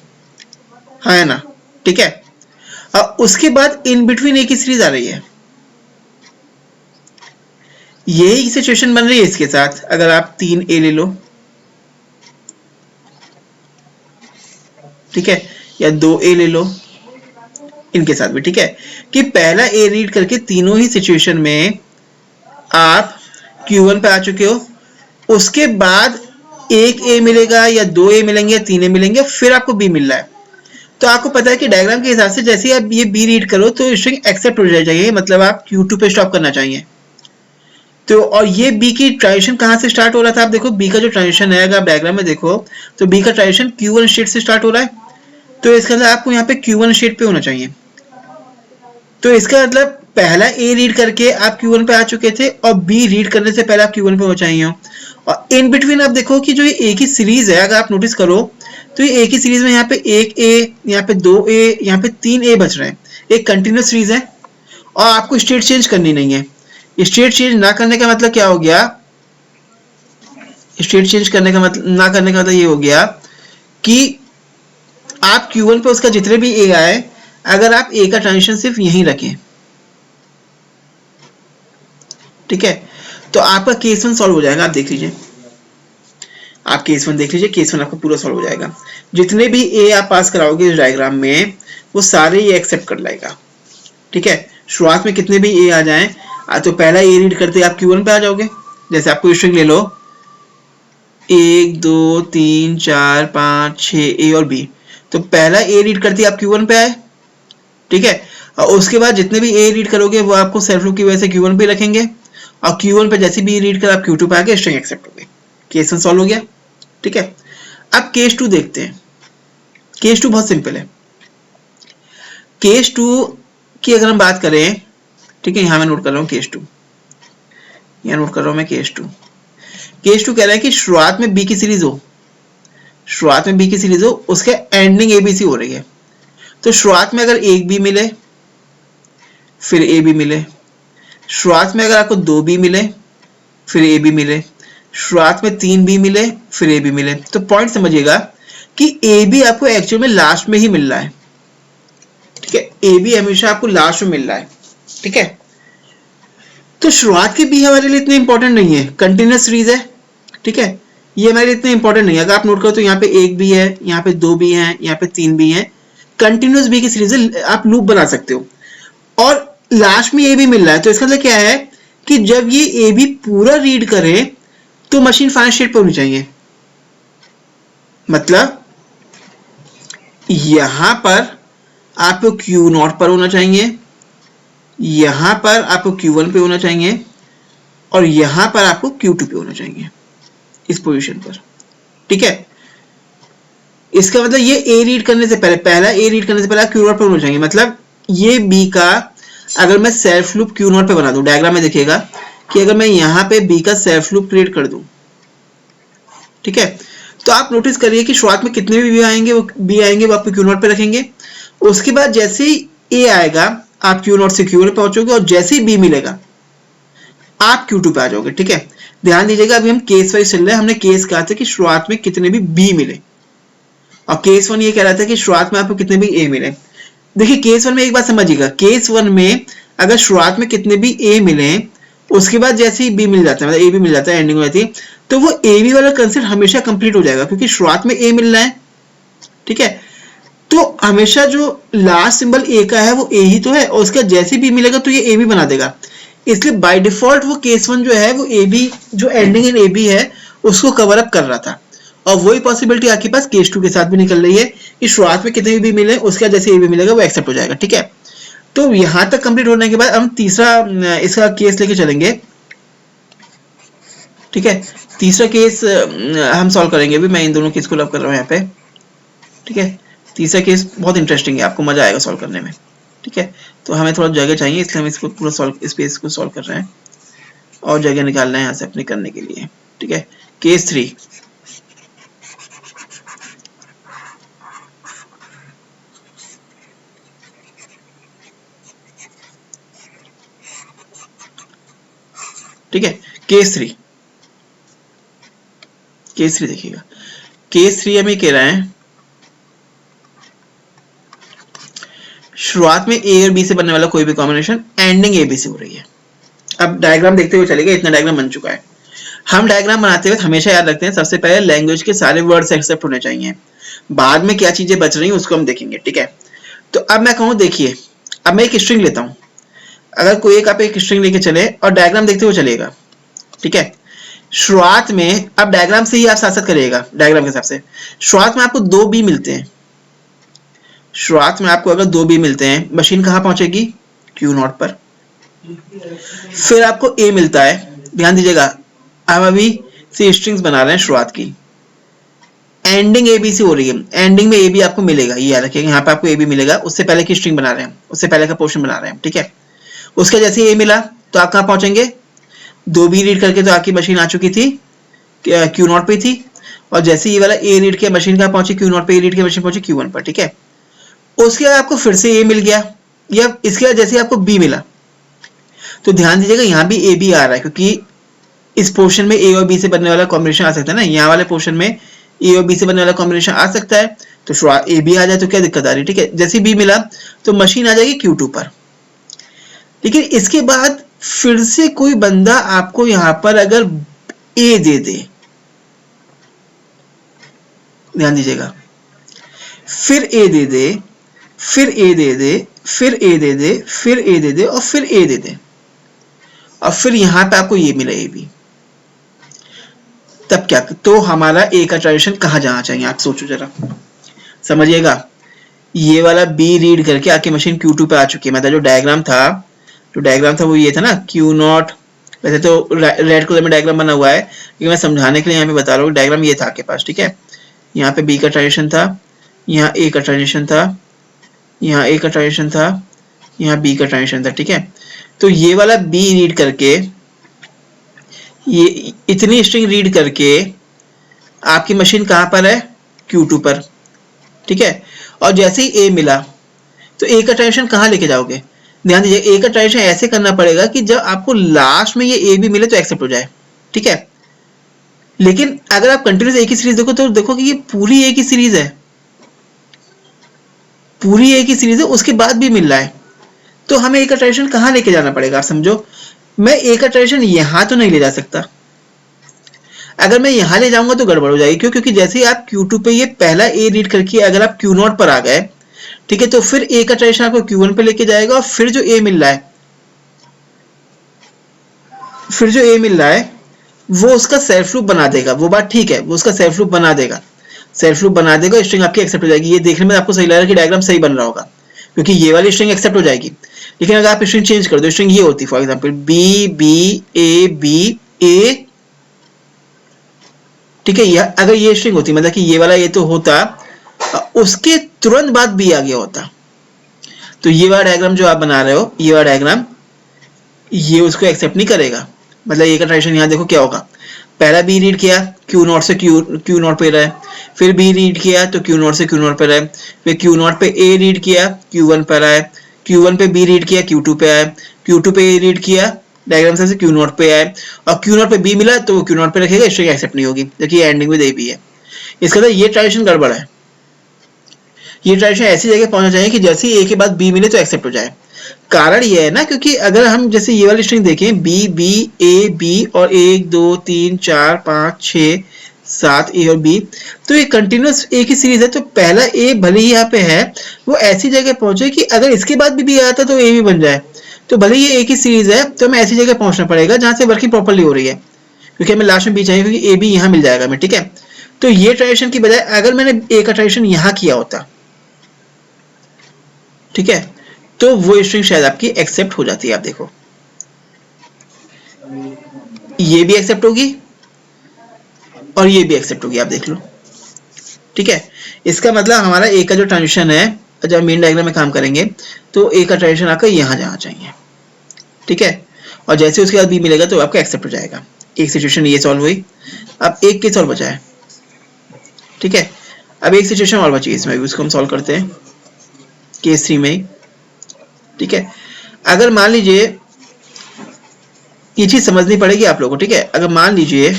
हाँ है ना, ठीक है। और उसके बाद इन बिटवीन a की सीरीज आ रही है, यही सिचुएशन बन रही है इसके साथ। अगर आप 3a ले लो, ठीक है, या 2a ले लो, इनके साथ भी, ठीक है, कि पहला a रीड करके तीनों ही सिचुएशन में आप Q1 पे आ चुके हो, उसके बाद एक a मिलेगा या 2a मिलेंगे या 3a मिलेंगे, फिर आपको b मिल रहा है। तो आपको पता है कि डायग्राम के हिसाब से जैसे ही आप ये b रीड करो तो स्ट्रिंग एक्सेप्ट हो जाना चाहिए, मतलब आप Q2 पे स्टॉप करना चाहिए। तो और ये b की ट्रांजिशन कहाँ से स्टार्ट हो रहा था, आप देखो b का जो ट्रांजिशन है, अगर आप डायग्राम में देखो तो b का ट्रांजिशन Q1 स्टेट से स्टार्ट हो रहा है, तो इसका मतलब आपको यहाँ पे Q1 स्टेट पे होना चाहिए। तो इसका मतलब पहला a रीड करके आप Q1 पे आ चुके थे और b रीड करने से पहले आप Q1 पे होना चाहिए। और इन बिटवीन आप देखो कि जो ये a की सीरीज है, अगर आप नोटिस करो तो ये a की सीरीज में यहाँ पे 1a, यहाँ पे 2a, यहाँ पे 3a बच रहे हैं, एक कंटिन्यूस सीरीज है और आपको स्टेट चेंज करनी नहीं है। स्टेट चेंज ना करने का मतलब क्या हो गया, स्टेट चेंज करने का मतलब ना करने का मतलब ये हो गया कि आप Q1 पे उसका जितने भी a आए, अगर आप a का ट्रांजिशन सिर्फ यहीं रखें, ठीक है, तो आपका केस वन सॉल्व हो जाएगा। आप देख लीजिए, आप केस वन देख लीजिए, केस वन आपका पूरा सॉल्व हो जाएगा। जितने भी a आप पास कराओगे इस डायग्राम में वो सारे ये एक्सेप्ट कर लाएगा, ठीक है। शुरुआत में कितने भी a आ जाएं, तो पहला a रीड करते आप Q1 पे आ जाओगे। जैसे आपको स्ट्रिंग ले लो 1 2 3 4 5 6 a और b, तो पहला a रीड करते आप Q1 पे आए, ठीक है। और उसके बाद जितने भी a रीड करोगे वो आपको सेल्फ लूप की वजह से Q1 पे रखेंगे, और Q1 पे जैसे भी रीड कर आप Q2 पे आके स्ट्रिंग एक्सेप्ट हो गई। केस वन सॉल्व हो गया, ठीक है। अब केस टू देखते हैं। केस टू बहुत सिंपल है। केस टू की अगर हम बात करें, ठीक है, यहां मैं नोट कर रहा हूं केस टू, यहां नोट कर रहा हूं मैं केस टू। केस टू कह रहा है कि शुरुआत में बी की सीरीज हो, शुरुआत में बी की सीरीज हो, उसके एंडिंग एबीसी हो रही है। तो शुरुआत में अगर एक बी मिले फिर ए बी मिले, शुरुआत में अगर आपको 2b मिले फिर ए बी मिले, शुरुआत में 3b मिले फिर ए बी मिले। तो पॉइंट समझिएगा कि ए बी आपको एक्चुअल में लास्ट में ही मिल रहा है, ठीक है, ए बी हमेशा आपको लास्ट में मिल रहा है, ठीक है। तो शुरुआत के बी हमारे लिए इतने इंपॉर्टेंट नहीं है, कंटिन्यूस सीरीज है, ठीक है, ये हमारे लिए इतने इंपॉर्टेंट नहीं है। अगर आप नोट करो तो यहाँ पे एक बी है, यहाँ पे 2b है, यहाँ पे 3b है, कंटिन्यूस बी की सीरीज है, आप लूप बना सकते हो। और लास्ट में ए बी मिल रहा है, तो इसका मतलब क्या है कि जब ये ए बी पूरा रीड करे तो मशीन फाइनल स्टेट पे होनी चाहिए। मतलब यहां पर आपको क्यू नॉट पर होना चाहिए, यहां पर आपको Q1 पे होना चाहिए, और यहां पर आपको Q2 पे होना चाहिए, इस पोजीशन पर, ठीक है। इसका मतलब ये A रीड करने से पहले, पहला A रीड करने से पहले Q नॉट पे होना चाहिए। मतलब ये B का अगर मैं सेल्फ लूप Q नॉट पे बना दूं, डायग्राम में देखिएगा कि अगर मैं यहां पे B का सेल्फ लूप क्रिएट कर दूं, ठीक है, तो आप नोटिस करिए कि शुरुआत में कितने भी B आएंगे वो आपको Q नॉट पे रखेंगे। उसके बाद जैसे ही A आएगा आप Q नॉट से Q1 पे पहुंचोगे, और जैसे ही B मिलेगा आप Q2 पे आ जाओगे, ठीक है। ध्यान दीजिएगा, अभी हम केस वाइज चल रहे हैं। हमने केस कहा था कि शुरुआत में कितने भी बी मिले, और केस वन ये कह रहा था कि शुरुआत में आपको कितने भी ए मिले। देखिए केस वन में एक बात समझिएगा, केस वन में अगर शुरुआत में कितने भी ए मिले, उसके बाद जैसे ही बी मिल जाता है, मतलब ए भी मिल जाता है, एंडिंग में जाती है, तो वो ए बी वाला कंसेप्ट हमेशा कंप्लीट हो जाएगा, क्योंकि शुरुआत में ए मिल रहा है, ठीक है। तो हमेशा जो लास्ट सिंबल ए का है वो ए ही तो है, और उसका जैसे भी मिलेगा तो ये ए बी बना देगा। इसलिए बाय डिफॉल्ट वो केस वन जो है वो ए बी, जो एंडिंग इन ए बी है उसको कवर अप कर रहा था, और वही पॉसिबिलिटी आपके पास केस टू के साथ भी निकल रही है कि शुरुआत में कितने भी मिले उसका जैसे ए बी मिलेगा वो एक्सेप्ट हो जाएगा, ठीक है। तो यहां तक कंप्लीट होने के बाद हम तीसरा इसका केस लेके चलेंगे, ठीक है। तीसरा केस हम सॉल्व करेंगे, अभी मैं इन दोनों केस को लव कर रहा हूँ यहाँ पे, ठीक है। तीसरा केस बहुत इंटरेस्टिंग है, आपको मजा आएगा सॉल्व करने में, ठीक है। तो हमें थोड़ा जगह चाहिए, इसलिए हम इसको पूरा सॉल्व, इस पेज को सॉल्व कर रहे हैं और जगह निकाल रहे हैं यहाँ से अपने करने के लिए, ठीक है। केस 3, ठीक है। केस 3, केस 3 देखिएगा, केस 3 हमें कह रहे हैं शुरुआत में ए और बी से बनने वाला कोई भी कॉम्बिनेशन एंडिंग ए बी से हो रही है। अब डायग्राम देखते हुए चलेगा, इतना डायग्राम बन चुका है। हम डायग्राम बनाते हुए हमेशा याद रखते हैं सबसे पहले लैंग्वेज के सारे वर्ड्स एक्सेप्ट होने चाहिए, बाद में क्या चीजें बच रही हैं उसको हम देखेंगे, ठीक है। तो अब मैं कहूँ देखिए, अब मैं एक स्ट्रिंग लेता हूँ, अगर कोई एक आप एक स्ट्रिंग लेके चले और डायग्राम देखते हुए चलेगा, ठीक है। शुरुआत में, अब डायग्राम से ही आप साथ साथ करिएगा, डायग्राम के हिसाब से शुरुआत में आपको 2 बी मिलते हैं, शुरुआत में आपको अगर 2 बी मिलते हैं, मशीन कहाँ पहुंचेगी, क्यू नॉट पर। फिर आपको ए मिलता है, ध्यान दीजिएगा हम अभी से स्ट्रिंग्स बना रहे हैं शुरुआत की, एंडिंग ए बी से हो रही है, एंडिंग में ए बी आपको मिलेगा, ये याद रखिएगा, यहाँ पे आपको ए बी मिलेगा, उससे पहले की स्ट्रिंग बना रहे हैं, उससे पहले का पोर्शन बना रहे हैं, ठीक है। उसका जैसे ए मिला तो आप कहाँ पहुंचेंगे, 2 बी रीड करके तो आपकी मशीन आ चुकी थी, क्यू नॉट पे थी, और जैसे ये वाला ए रीड किया मशीन कहाँ पहुंची, क्यू नॉट पे, ए रीड किया मशीन पहुंची क्यू वन पर, ठीक है। उसके बाद आपको फिर से ए मिल गया, या इसके बाद जैसे आपको बी मिला, तो ध्यान दीजिएगा यहाँ भी ए बी आ रहा है, क्योंकि इस पोर्शन में ए और बी से बनने वाला कॉम्बिनेशन आ सकता है ना, यहाँ वाले पोर्शन में ए और बी से बनने वाला कॉम्बिनेशन आ सकता है, तो शुरुआत ए बी आ जाए तो क्या दिक्कत आ रही है, ठीक है। जैसे बी मिला तो मशीन आ जाएगी Q2 पर, लेकिन इसके बाद फिर से कोई बंदा आपको यहाँ पर अगर ए दे दे, ध्यान दीजिएगा, फिर ए दे दे, फिर ए दे दे, फिर ए दे दे, फिर ए दे दे, और फिर ए दे दे, और फिर यहां पे आपको ये मिला ए बी, तब क्या, तो हमारा ए का ट्रांजिशन कहाँ जाना चाहिए, आप सोचो जरा, समझिएगा। ये वाला बी रीड करके आपकी मशीन Q2 पे आ चुकी है, मतलब जो डायग्राम था वो ये था ना, Q नॉट, वैसे तो रेड कलर में डायग्राम बना हुआ है, लेकिन मैं समझाने के लिए यहाँ पे बता रहा हूँ, डायग्राम ये था आपके पास, ठीक है। यहाँ पे बी का ट्रांजिशन था, यहाँ ए का ट्रांजिशन था, यहाँ ए का ट्रांजिशन था, यहाँ बी का ट्रांजिशन था, ठीक है। तो ये वाला बी रीड करके, ये इतनी स्ट्रिंग रीड करके आपकी मशीन कहाँ पर है, Q2 पर, ठीक है। और जैसे ही ए मिला तो ए का ट्रांजिशन कहाँ लेके जाओगे, ध्यान दीजिए, ए का ट्रांजिशन ऐसे करना पड़ेगा कि जब आपको लास्ट में ये ए भी मिले तो एक्सेप्ट हो जाए, ठीक है। लेकिन अगर आप कंटिन्यूस ए की सीरीज देखो तो देखो कि ये पूरी ए की सीरीज है, पूरी ए की सीरीज है, उसके बाद भी मिल रहा है, तो हमें ए का ट्रांजिशन कहाँ लेके जाना पड़ेगा, आप समझो। मैं ए का ट्रांजिशन यहां तो नहीं ले जा सकता, अगर मैं यहां ले जाऊंगा तो गड़बड़ हो जाएगी, क्यों, क्योंकि जैसे ही आप Q2 पे ये पहला ए रीड करके अगर आप Q नॉट पर आ गए, ठीक है, तो फिर ए का ट्रांजिशन आपको Q1 पे लेके जाएगा, और फिर जो ए मिल रहा है, फिर जो ए मिल रहा है वो उसका सेल्फ लूप बना देगा, वो बात ठीक है, वो उसका सेल्फ लूप बना देगा, सेल्फ लूप बना देगा, स्ट्रिंग आपकी एक्सेप्ट हो जाएगी। ये देखने में आपको सही लग रहा है कि डायग्राम सही बन रहा होगा, क्योंकि ये वाली स्ट्रिंग एक्सेप्ट हो जाएगी। लेकिन अगर आप स्ट्रिंग चेंज कर दो, स्ट्रिंग ये होती फॉर एग्जांपल बी बी ए, ठीक है, अगर ये स्ट्रिंग होती, मतलब कि ये वाला ये तो होता, उसके तुरंत बाद बी आ गया होता, तो ये वाला डायग्राम जो आप बना रहे हो, ये वाला डायग्राम ये उसको एक्सेप्ट नहीं करेगा। मतलब ये का ट्रांजिशन यहाँ देखो क्या होगा, पहला बी रीड किया क्यू नॉट से क्यू नॉट पे रहे, फिर बी रीड किया तो क्यू नॉट से क्यू नॉट पे रहे, फिर क्यू नॉट पे ए रीड किया Q1 पर आए, Q1 पे बी रीड किया Q2 पे आए, Q2 पे ए रीड किया डायग्राम से क्यू नॉट पे आए और क्यू नॉट पे बी मिला तो वो क्यू नॉट पे रखेगा, स्ट्रिंग एक्सेप्ट नहीं होगी। देखिए एंडिंग विद ए बी है। इसका मतलब ये ट्रांजिशन गड़बड़ है। ये ट्रांजिशन ऐसी जगह पहुंचना चाहिए कि जैसे ही ए के बाद बी मिले तो एक्सेप्ट हो जाए। कारण ये है ना, क्योंकि अगर हम जैसे ये वाली स्ट्रिंग देखें बी बी ए बी और 1 2 3 4 5 6 7 ए और बी, तो ये कंटिन्यूस ए की सीरीज है। तो पहला ए भले ही यहाँ पे है वो ऐसी जगह पहुंचे कि अगर इसके बाद भी बी आता तो ए भी बन जाए। तो भले ये ए की सीरीज है तो हमें ऐसी जगह पहुंचना पड़ेगा जहां से वर्किंग प्रॉपर्ली हो रही है, क्योंकि हमें लास्ट में बी चाहिए, क्योंकि ए बी यहाँ मिल जाएगा हमें। ठीक है, तो ये ट्रांजिशन की बजाय अगर मैंने ए का ट्रांजिशन यहाँ किया होता, ठीक है, तो वो स्ट्रिंग शायद आपकी एक्सेप्ट हो जाती है। आप देखो ये भी एक्सेप्ट होगी और ये भी एक्सेप्ट होगी, आप देख लो। ठीक है, इसका मतलब हमारा ए का जो ट्रांजिशन है, जब मेन डायग्राम में काम करेंगे तो ए का ट्रांजिशन आकर यहाँ जाना चाहिए। ठीक है, और जैसे उसके बाद बी मिलेगा तो आपका एक्सेप्ट हो जाएगा। एक सिचुएशन ये सॉल्व हुई। अब एक केस और बचा है। ठीक है, अब एक सिचुएशन और बची है इसमें, उसको हम सॉल्व करते हैं केस 3 में। ठीक है, अगर मान लीजिए ये चीज समझनी पड़ेगी आप लोगों को। ठीक है, अगर मान लीजिए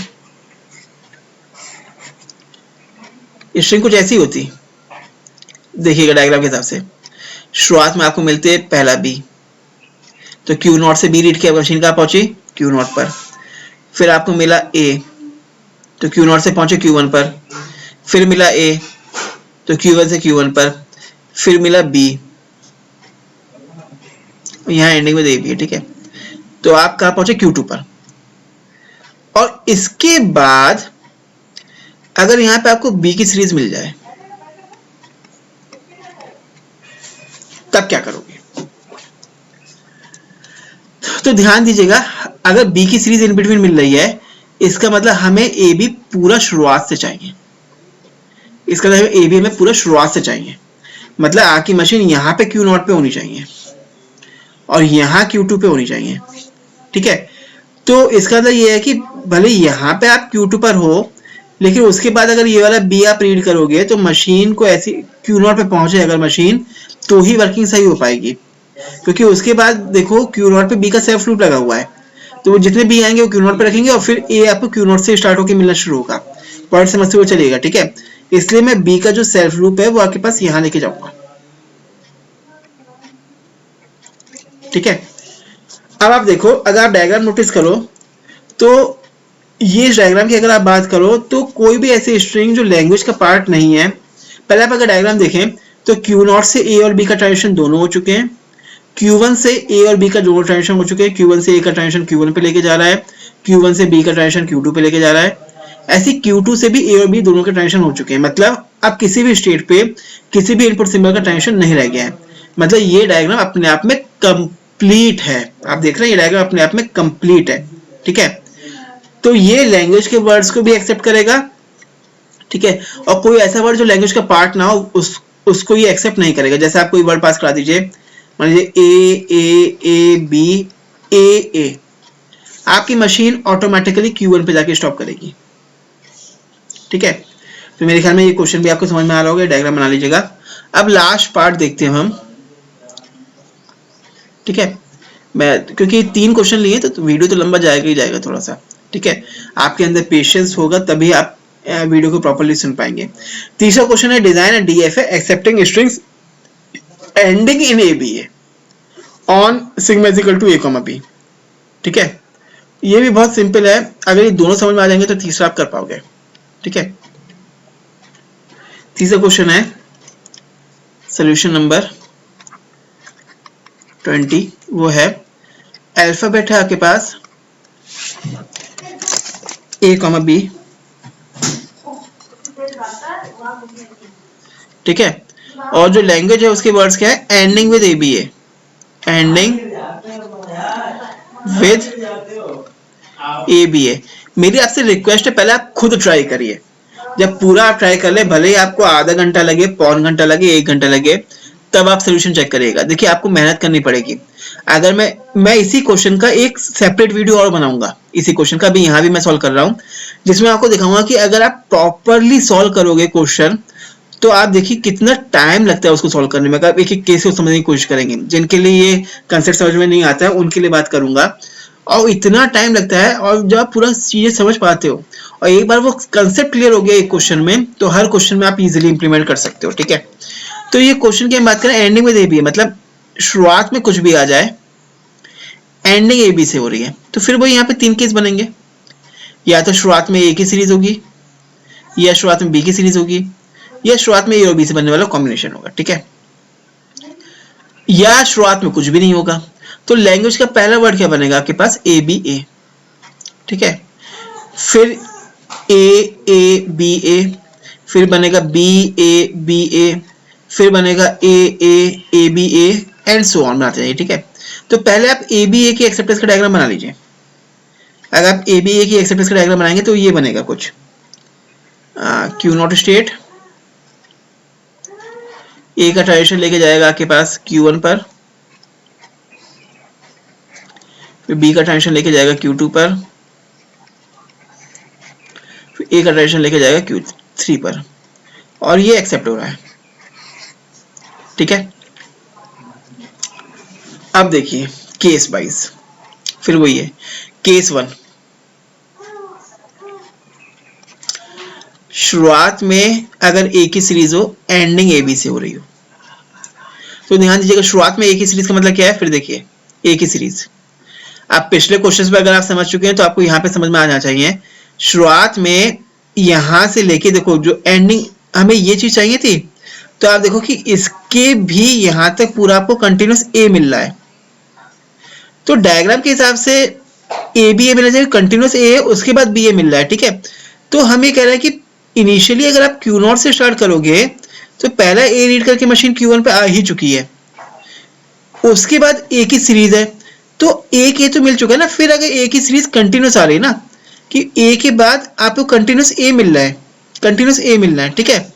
स्ट्रिंग कुछ ऐसी होती, देखिएगा डायग्राम के हिसाब से, शुरुआत में आपको मिलते पहला बी, तो क्यू नॉट से बी रीड किया, मशीन कहाँ पहुंची क्यू नॉट पर। फिर आपको मिला ए, तो क्यू नॉट से पहुंचे क्यू वन पर। फिर मिला ए, तो क्यू वन से क्यू वन पर। फिर मिला बी, यहाँ एंडिंग में ए बी है। ठीक है, तो आप कहाँ पहुंचे क्यू टू पर। और इसके बाद अगर यहाँ पे आपको बी की सीरीज मिल जाए तब क्या करोगे? तो ध्यान दीजिएगा, अगर बी की सीरीज इन बिटवीन मिल रही है, इसका मतलब हमें ए बी पूरा शुरुआत से चाहिए। इसका मतलब ए बी हमें पूरा शुरुआत से चाहिए, मतलब आपकी मशीन यहाँ पे क्यू नॉट पे होनी चाहिए और यहाँ क्यू टू पे होनी चाहिए। ठीक है, तो इसका मतलब ये है कि भले यहाँ पे आप क्यू टू पर हो, लेकिन उसके बाद अगर ये वाला बी आप रीड करोगे तो मशीन को ऐसी क्यू नॉट पे पहुंचे अगर मशीन, तो ही वर्किंग सही हो पाएगी। क्योंकि उसके बाद देखो क्यू नॉट पे बी का सेल्फ लूप लगा हुआ है, तो वो जितने बी आएंगे वो क्यू नॉट पे रखेंगे और फिर ए आपको क्यू नॉट से स्टार्ट होकर मिलना शुरू होगा। पॉइंट समझते हुए चलिएगा। ठीक है, इसलिए मैं बी का जो सेल्फ लूप है वो आपके पास यहाँ लेके जाऊंगा। ठीक है, अब आप देखो, अगर आप डायग्राम नोटिस करो तो ये इस डायग्राम की अगर आप बात करो तो कोई भी ऐसी स्ट्रिंग जो लैंग्वेज का पार्ट नहीं है। पहले आप अगर डायग्राम देखें तो क्यू नॉट से ए और बी का ट्रांजिशन दोनों हो चुके हैं, Q1 से A और B का दोनों ट्रांजिशन हो चुके हैं। Q1 से A का ट्रांजिशन Q1 पे लेके जा रहा है, Q1 से B का ट्रांजिशन Q2 पे लेके जा रहा है। ऐसे Q2 से भी A और B दोनों के ट्रांजिशन हो चुके हैं। मतलब अब किसी भी स्टेट पे किसी भी इनपुट सिंबल का ट्रांजिशन नहीं रह गया है। मतलब ये डायग्राम अपने आप में कंप्लीट है। आप देख रहे हैं ये डायग्राम अपने आप में कंप्लीट है। ठीक है, तो ये लैंग्वेज के वर्ड्स को भी एक्सेप्ट करेगा। ठीक है, और कोई ऐसा वर्ड जो लैंग्वेज का पार्ट ना हो उसको ये एक्सेप्ट नहीं करेगा। जैसे आप कोई वर्ड पास करा दीजिए, मान लीजिए ए बी ए, आपकी मशीन ऑटोमेटिकली Q1 पे जाके स्टॉप करेगी। ठीक है, तो मेरे ख्याल में ये क्वेश्चन भी आपको समझ में आ रहा होगा। डायग्राम बना लीजिएगा। अब लास्ट पार्ट देखते हैं हम। ठीक है, मैं क्योंकि 3 क्वेश्चन लिए तो वीडियो तो लंबा जाएगा ही जाएगा थोड़ा सा। ठीक है, आपके अंदर पेशेंस होगा तभी आप वीडियो को प्रॉपर्ली सुन पाएंगे। तीसरा क्वेश्चन है design and DFA accepting strings ending in A B A on sigma is equal to A comma B. ठीक है, ये भी बहुत सिंपल है। अगर ये दोनों समझ में आ जाएंगे तो तीसरा आप कर पाओगे। ठीक है, तीसरा क्वेश्चन है सोल्यूशन नंबर 20। वो है अल्फाबेट है आपके पास ए कॉमा बी। ठीक है, और जो लैंग्वेज है उसके वर्ड्स क्या है, ending with A B A, ending with A B A. मेरी आपसे रिक्वेस्ट है पहले आप खुद ट्राई करिए। जब पूरा आप ट्राई कर ले, भले ही आपको आधा घंटा लगे, पौन घंटा लगे, 1 घंटा लगे, तब आप सोल्यूशन चेक करिएगा। देखिए आपको मेहनत करनी पड़ेगी। अगर मैं इसी क्वेश्चन का एक सेपरेट वीडियो और बनाऊंगा, इसी क्वेश्चन का भी यहाँ भी मैं सॉल्व कर रहा हूँ, जिसमें आपको दिखाऊंगा कि अगर आप प्रॉपरली सॉल्व करोगे क्वेश्चन तो आप देखिए कितना टाइम लगता है उसको सॉल्व करने में। अगर एक एक केस को समझने की कोशिश करेंगे, जिनके लिए ये कंसेप्ट समझ में नहीं आता है उनके लिए बात करूंगा। और इतना टाइम लगता है, और जब आप पूरा चीजें समझ पाते हो और एक बार वो कंसेप्ट क्लियर हो गया एक क्वेश्चन में, तो हर क्वेश्चन में आप इजीली इंप्लीमेंट कर सकते हो। ठीक है, तो ये क्वेश्चन की हम बात करें एंडिंग में ए बी है, मतलब शुरुआत में कुछ भी आ जाए, एंडिंग ए बी से हो रही है, तो फिर वो यहाँ पे 3 केस बनेंगे। या तो शुरुआत में ए की सीरीज होगी, या शुरुआत में बी की सीरीज होगी, या शुरुआत में ए और बी से बनने वाला कॉम्बिनेशन होगा। ठीक है, या शुरुआत में कुछ भी नहीं होगा। तो लैंग्वेज का पहला वर्ड क्या बनेगा आपके पास, ए बी ए। ठीक है, फिर ए, फिर बनेगा बी, फिर बनेगा A B and so on बनाते जाइए। ठीक है, तो पहले आप ए बी ए की एक्सेप्टेंस का डायग्राम बना लीजिए। अगर आप ए बी ए की एक्सेप्टेंस का डायग्राम बनाएंगे तो ये बनेगा कुछ, क्यू नॉट स्टेट, ए का ट्रांजिशन लेके जाएगा आपके पास Q1 पर, फिर बी का ट्रांजिशन लेके जाएगा Q2 पर, फिर ए का ट्रांजिशन लेके जाएगा Q3 पर, और ये एक्सेप्ट हो रहा है। ठीक है, अब देखिए केस वाइज, फिर वही है केस 1, शुरुआत में अगर ए की सीरीज हो, एंडिंग ए बी से हो रही हो, तो ध्यान दीजिएगा शुरुआत में ए की सीरीज का मतलब क्या है। फिर देखिए ए की सीरीज, आप पिछले क्वेश्चंस में अगर आप समझ चुके हैं तो आपको यहाँ पे समझ में आना चाहिए। शुरुआत में यहां से लेके देखो जो एंडिंग हमें ये चीज चाहिए थी, तो आप देखो कि इसके भी यहां तक पूरा आपको कंटिन्यूस ए मिल रहा है। तो डायग्राम के हिसाब से ए बी ए मिलना चाहिए, कंटिन्यूस ए है, उसके बाद बी ए मिल रहा है। ठीक है, तो हम ये कह रहे हैं कि इनिशियली अगर आप क्यू नॉट से स्टार्ट करोगे तो पहला ए रीड करके मशीन Q1 पे आ ही चुकी है, उसके बाद ए की सीरीज है, तो एक ए तो मिल चुका है ना। फिर अगर ए की सीरीज कंटिन्यूस आ रही है ना, कि ए के बाद आपको कंटिन्यूस ए मिल रहा है, कंटिन्यूस ए मिल रहा है। ठीक है,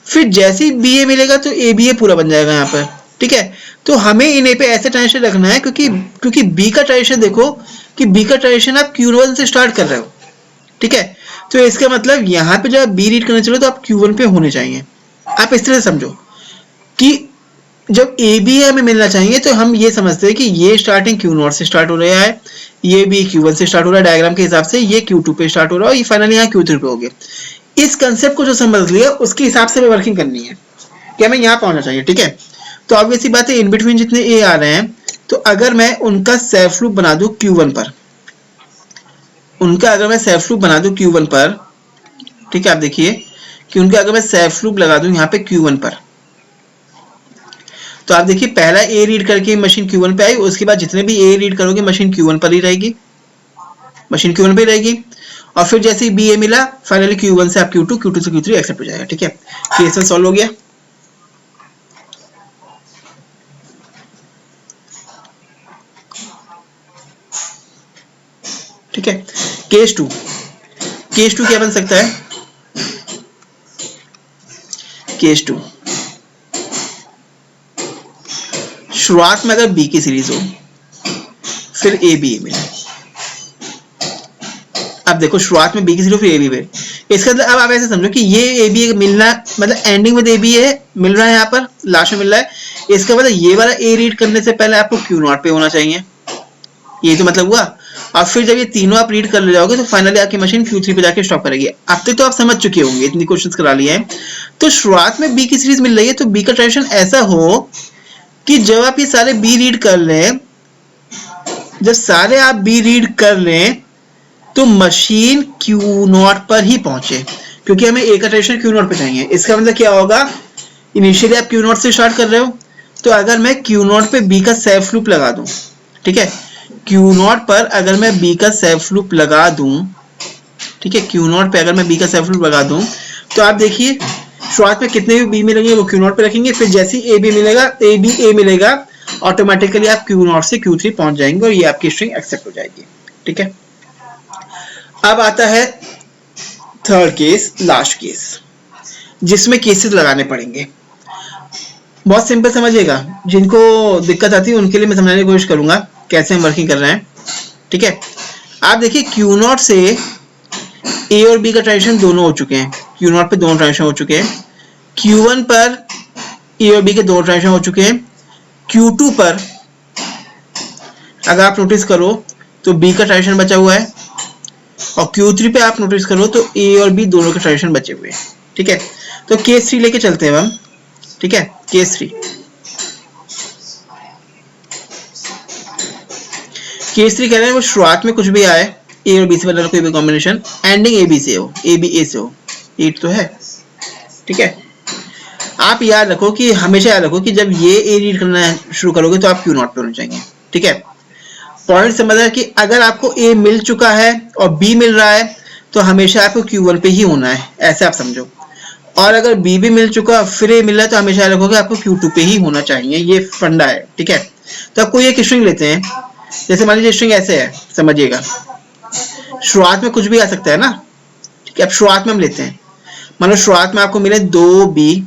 फिर जैसे ही बी ए मिलेगा तो ए बी ए पूरा बन जाएगा यहाँ पर। ठीक है, तो हमें इन ए पे ऐसे ट्रांजिशन रखना है, क्योंकि बी का ट्रांजिशन देखो कि बी का ट्रांजिशन आप Q1 से स्टार्ट कर रहे हो। ठीक है, तो इसका मतलब यहाँ पे जब आप बी रीड करने चलो तो आप Q1 पे होने चाहिए। आप इस तरह से समझो कि जब ए बी हमें मिलना चाहिए तो हम ये समझते हैं कि ये स्टार्टिंग Q0 से स्टार्ट हो रहा है, ये भी Q1 से स्टार्ट हो रहा है डायग्राम के हिसाब से, ये Q2 पे स्टार्ट हो रहा है और ये फाइनली यहाँ Q3 पे हो गया। इस कंसेप्ट को जो समझ लिया उसके हिसाब से हमें वर्किंग करनी है कि हमें यहाँ पहुंचना चाहिए। ठीक है, तो ऑब्वियसली बात है इन बिटवीन जितने ए आ रहे हैं, तो अगर मैं उनका सेल्फ लूप बना दूं Q1 पर, उनका अगर मैं सेल्फ लूप बना दूं Q1 पर, ठीक है, आप देखिए कि उनका अगर मैं सेल्फ लूप लगा दूं यहाँ पे Q1 पर, तो आप देखिए पहला ए रीड करके मशीन Q1 पे आई, उसके बाद जितने भी ए रीड करोगे मशीन Q1 पर ही रहेगी, मशीन Q1 पे रहेगी, और फिर जैसे ही बी ए मिला फाइनली Q1 से आप Q2, Q2 से Q3 एक्सेप्ट हो जाएगा। ठीक है, केस सॉल्व हो गया। ठीक है, केस 2, केस 2 क्या बन सकता है, केस 2 शुरुआत में अगर बी की सीरीज हो, फिर ए बी ए मिले। अब देखो शुरुआत में बी की सीरीज फिर ए बी ए, इसका मतलब अब आप ऐसे समझो कि ये ए बी मिलना मतलब एंडिंग में ए बी ए मिल रहा है, यहाँ पर लास्ट में मिल रहा है। इसका मतलब ये वाला ए रीड करने से पहले आपको Q0 पे होना चाहिए, ये तो मतलब हुआ। और फिर जब ये तीनों आप रीड कर ले जाओगे तो फाइनली आपकी मशीन Q3 पे जाके स्टॉप करेगी। अब तक तो आप समझ चुके होंगे, इतनी क्वेश्चंस करा लिए हैं। तो शुरुआत में बी की सीरीज मिल रही है तो बी का ट्रांजिशन ऐसा हो कि जब आप ये सारे बी रीड कर लें, जब सारे आप बी रीड कर लें तो मशीन Q0 पर ही पहुंचे, क्योंकि हमें ए का ट्रांजिशन Q0 पे चाहिए। इसका मतलब क्या होगा, इनिशियली आप Q0 से स्टार्ट कर रहे हो, तो अगर मैं Q0 पे बी का सेल्फ लूप लगा दूं, ठीक है, Q0 पर अगर मैं बी का सेल्फ लूप लगा दूं, ठीक है, Q0 पे अगर मैं बी का सेल्फ लूप लगा दूं, तो आप देखिए शुरुआत में कितने भी बी मिलेंगे वो Q0 पे रखेंगे, फिर जैसे ही ए बी मिलेगा, ए बी ए मिलेगा, ऑटोमेटिकली आप Q0 से Q3 पहुंच जाएंगे और ये आपकी स्ट्रिंग एक्सेप्ट हो जाएगी। ठीक है, अब आता है थर्ड केस, लास्ट केस, जिसमें केसेस लगाने पड़ेंगे। बहुत सिंपल समझिएगा, जिनको दिक्कत आती है उनके लिए मैं समझाने की कोशिश करूंगा कैसे हम वर्किंग कर रहे हैं। ठीक है, आप देखिए Q0 से ए और बी का ट्रांजिशन दोनों हो चुके हैं, Q0 पे दोनों ट्रांजिशन हो चुके हैं, Q1 पर ए और बी के दोनों ट्रांजिशन हो चुके हैं, Q2 पर अगर आप नोटिस करो तो बी का ट्रांजिशन बचा हुआ है, और Q3 पे आप नोटिस करो तो ए और बी दोनों के ट्रांजिशन बचे हुए हैं, ठीक है। तो केस 3 लेके चलते हैं हम, ठीक है। केस 3 कह रहे हैं वो शुरुआत में कुछ भी आए, ए और बी से वाला कोई भी कॉम्बिनेशन, एंडिंग ए बी से हो, ए बी ए से हो, 8 तो है, ठीक है। आप याद रखो कि हमेशा याद रखो कि जब ये ए रीड करना शुरू करोगे तो आप Q0 पे होने चाहिए, ठीक है। पॉइंट समझना कि अगर आपको ए मिल चुका है और बी मिल रहा है तो हमेशा आपको Q1 पे ही होना है, ऐसे आप समझो। और अगर बी भी मिल चुका फिर ए मिल रहा है तो हमेशा याद रखोगे आपको Q2 पे ही होना चाहिए, ये फंडा है, ठीक है। तो आपको एक स्ट्रिंग लेते हैं, जैसे मान लीजिए स्ट्रिंग ऐसे है, समझिएगा। शुरुआत में कुछ भी आ सकता है ना, ठीक है। अब शुरुआत में हम लेते हैं, मान लो शुरुआत में आपको मिले 2B,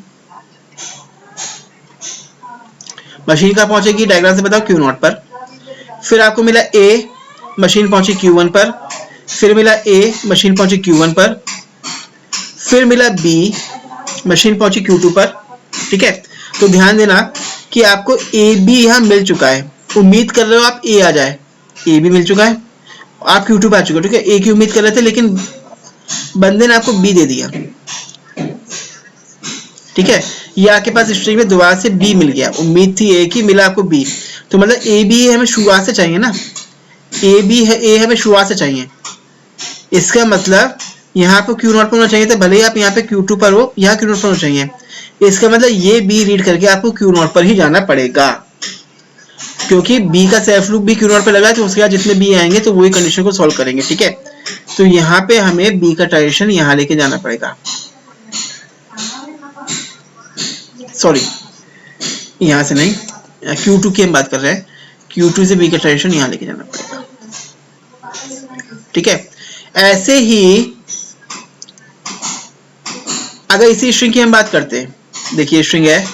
मशीन कहाँ पहुंचेगी, डायग्राम से बताओ, Q0 पर। फिर आपको मिला A, मशीन पहुंची Q1 पर। फिर मिला A, मशीन पहुंची Q1 पर। फिर मिला B, मशीन पहुंची Q2 पर, ठीक है। तो ध्यान देना कि आपको A B यहाँ मिल चुका है, उम्मीद कर रहे हो आप A आ जाए, A भी मिल चुका है, आप Q2 पे आ चुके हो, ठीक है। A की उम्मीद कर रहे थे लेकिन बंदे ने आपको B दे दिया, ठीक है। ये आपके पास स्ट्रिंग में दोबारा से B मिल गया, उम्मीद थी A की, मिला आपको B, तो मतलब A B हमें शुरुआत से चाहिए ना, A B है, A हमें शुरुआत से चाहिए। इसका मतलब यहाँ पे Q0 पर होना चाहिए था, भले ही आप यहाँ पे Q2 पर हो, यहाँ Q0 पर होना चाहिए। इसका मतलब ये B रीड करके आपको Q0 पर ही जाना पड़ेगा, क्योंकि B का सेल्फ लूप भी Q0 पे लगा है, तो उसके बाद जितने B आएंगे तो वही कंडीशन को सॉल्व करेंगे, ठीक है। तो यहाँ पे हमें B का ट्रांजिशन यहाँ लेके जाना पड़ेगा, सॉरी यहाँ से नहीं, Q2 की हम बात कर रहे हैं, Q2 से B का ट्रांजिशन यहाँ लेके जाना पड़ेगा, ठीक है। ऐसे ही अगर इसी स्ट्रिंग की हम बात करते हैं, देखिए स्ट्रिंग है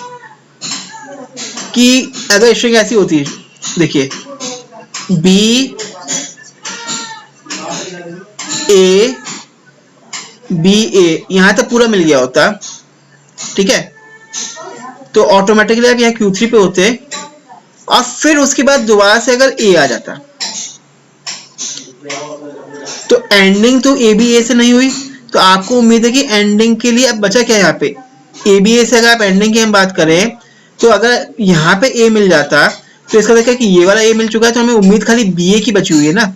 कि अगर स्ट्रिंग ऐसी होती, देखिए B A B A यहाँ तक पूरा मिल गया होता, ठीक है। तो ऑटोमेटिकली आप यहाँ Q3 पे होते और फिर उसके बाद दोबारा से अगर A आ जाता, तो एंडिंग तो A B A से नहीं हुई, तो आपको उम्मीद है कि एंडिंग के लिए अब बचा क्या यहाँ पे, A B A से अगर आप एंडिंग की हम बात करें तो अगर यहाँ पे A मिल जाता तो इसका देखा कि ये वाला A मिल चुका है, तो हमें उम्मीद खाली BA की बची हुई है ना,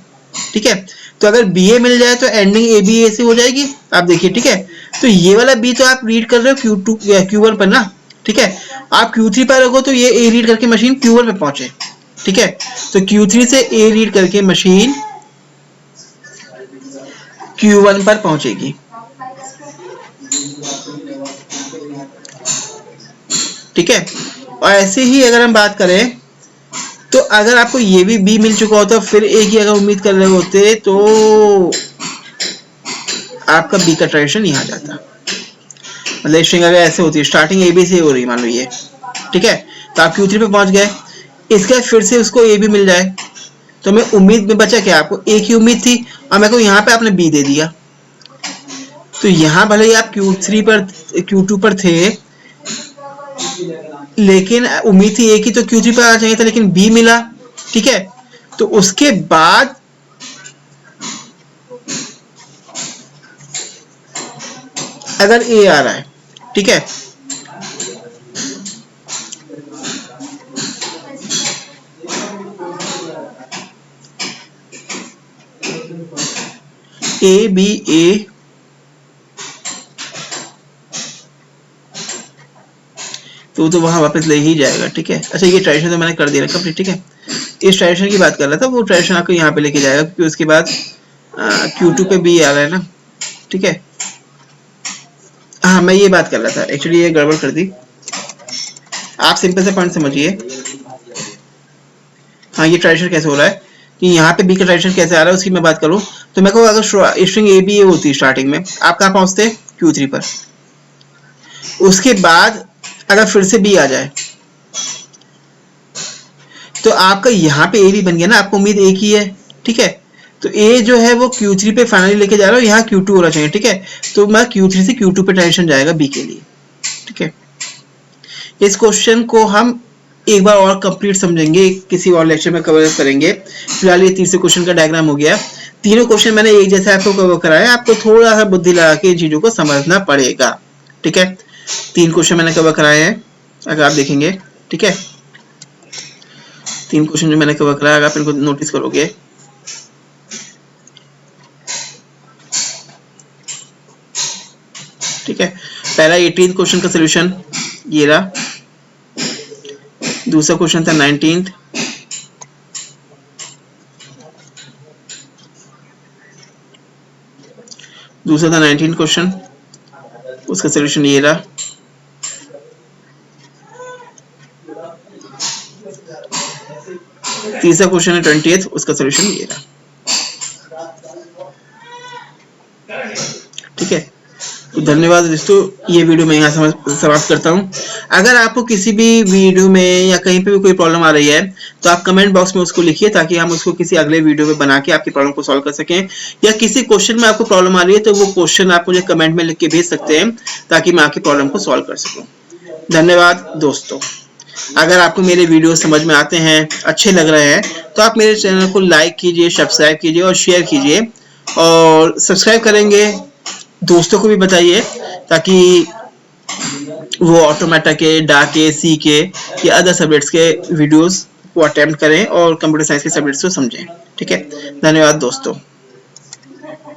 ठीक है। तो अगर BA मिल जाए तो एंडिंग A B A से हो जाएगी, आप देखिए, ठीक है। तो ये वाला B तो आप रीड कर रहे हो Q2 या Q1 पर ना, ठीक है। आप Q3 पर रखो तो ये A रीड करके मशीन Q1 पे पहुंचे, ठीक है। तो Q3 से A रीड करके मशीन Q1 पर पहुंचेगी, ठीक है। और ऐसे ही अगर हम बात करें तो अगर आपको ये भी B मिल चुका होता फिर A की अगर उम्मीद कर रहे होते तो आपका B का ट्रांजिशन यहाँ जाता, मतलब स्ट्रिंग अगर ऐसे होती है, स्टार्टिंग A B से हो रही मान लो ये, ठीक है। तो आप Q3 पे पहुंच गए, इसके फिर से उसको A भी मिल जाए, तो हमें उम्मीद में बचा क्या, आपको A की उम्मीद थी और मेरे को यहाँ पे आपने B दे दिया, तो यहाँ भले ही आप Q2 पर थे लेकिन उम्मीद थी A की, तो Q3 पर आ चाहिए था, लेकिन B मिला, ठीक है। तो उसके बाद अगर A आ रहा है, ठीक है, A B A तो वहां वापस ले ही जाएगा, ठीक है। अच्छा ये ट्रांजिशन तो मैंने कर दिया कंप्लीट, ठीक है। इस ट्रांजिशन की बात कर रहा था, वो ट्रांजिशन आपको यहाँ पे लेके जाएगा क्योंकि उसके बाद Q2 पे B आ रहा है ना, ठीक है। हाँ मैं ये बात कर रहा था, एक्चुअली ये गड़बड़ कर दी, आप सिंपल से पॉइंट समझिए। हाँ ये ट्रांजिशन कैसे हो रहा है कि यहाँ पे B का ट्रांजिशन कैसे आ रहा है उसकी मैं बात करूँ तो मेरे को अगर स्ट्रिंग A B होती स्टार्टिंग में, आप कहाँ पहुँचते Q3 पर, उसके बाद अगर फिर से B आ जाए तो आपका यहाँ पे A भी बन गया ना, आपको उम्मीद A की है, ठीक है। तो A जो है वो Q3 पे फाइनली लेके जा रहा हूँ, यहाँ Q2 होना चाहिए, ठीक है। तो मैं Q3 से Q2 पे ट्रांजिशन जाएगा B के लिए, ठीक है। इस क्वेश्चन को हम एक बार और कंप्लीट समझेंगे, किसी और लेक्चर में कवर करेंगे। फिलहाल ये तीसरे क्वेश्चन का डायग्राम हो गया। तीनों क्वेश्चन मैंने एक जैसे आपको कवर कराया, आपको थोड़ा सा बुद्धि लगा के इन चीजों को समझना पड़ेगा। ठीक है, 3 क्वेश्चन मैंने कवर कराए हैं, अगर आप देखेंगे। ठीक है, 3 क्वेश्चन जो मैंने कवर कराया, अगर आप इनको नोटिस करोगे। ठीक है, पहला 18 क्वेश्चन का सोल्यूशन ये रहा। दूसरा क्वेश्चन था 19th। दूसरा था 19 क्वेश्चन, उसका सोल्यूशन ये रहा। तीसरा क्वेश्चन है 20th, उसका सोल्यूशन ये रहा। ठीक है, तो धन्यवाद दोस्तों, ये वीडियो मैं यहाँ समाप्त करता हूँ। अगर आपको किसी भी वीडियो में या कहीं पे भी कोई प्रॉब्लम आ रही है तो आप कमेंट बॉक्स में उसको लिखिए, ताकि हम उसको किसी अगले वीडियो में बना के आपकी प्रॉब्लम को सॉल्व कर सकें। या किसी क्वेश्चन में आपको प्रॉब्लम आ रही है तो वो क्वेश्चन आप मुझे कमेंट में लिख के भेज सकते हैं, ताकि मैं आपकी प्रॉब्लम को सॉल्व कर सकूँ। धन्यवाद दोस्तों। अगर आपको मेरे वीडियो समझ में आते हैं, अच्छे लग रहे हैं, तो आप मेरे चैनल को लाइक कीजिए, सब्सक्राइब कीजिए और शेयर कीजिए। और सब्सक्राइब करेंगे दोस्तों को भी बताइए, ताकि वो ऑटोमेटा के, डा के, सी के या अदर सब्जेक्ट्स के वीडियोस को अटेम्प्ट करें और कंप्यूटर साइंस के सब्जेक्ट्स को समझें। ठीक है, धन्यवाद दोस्तों।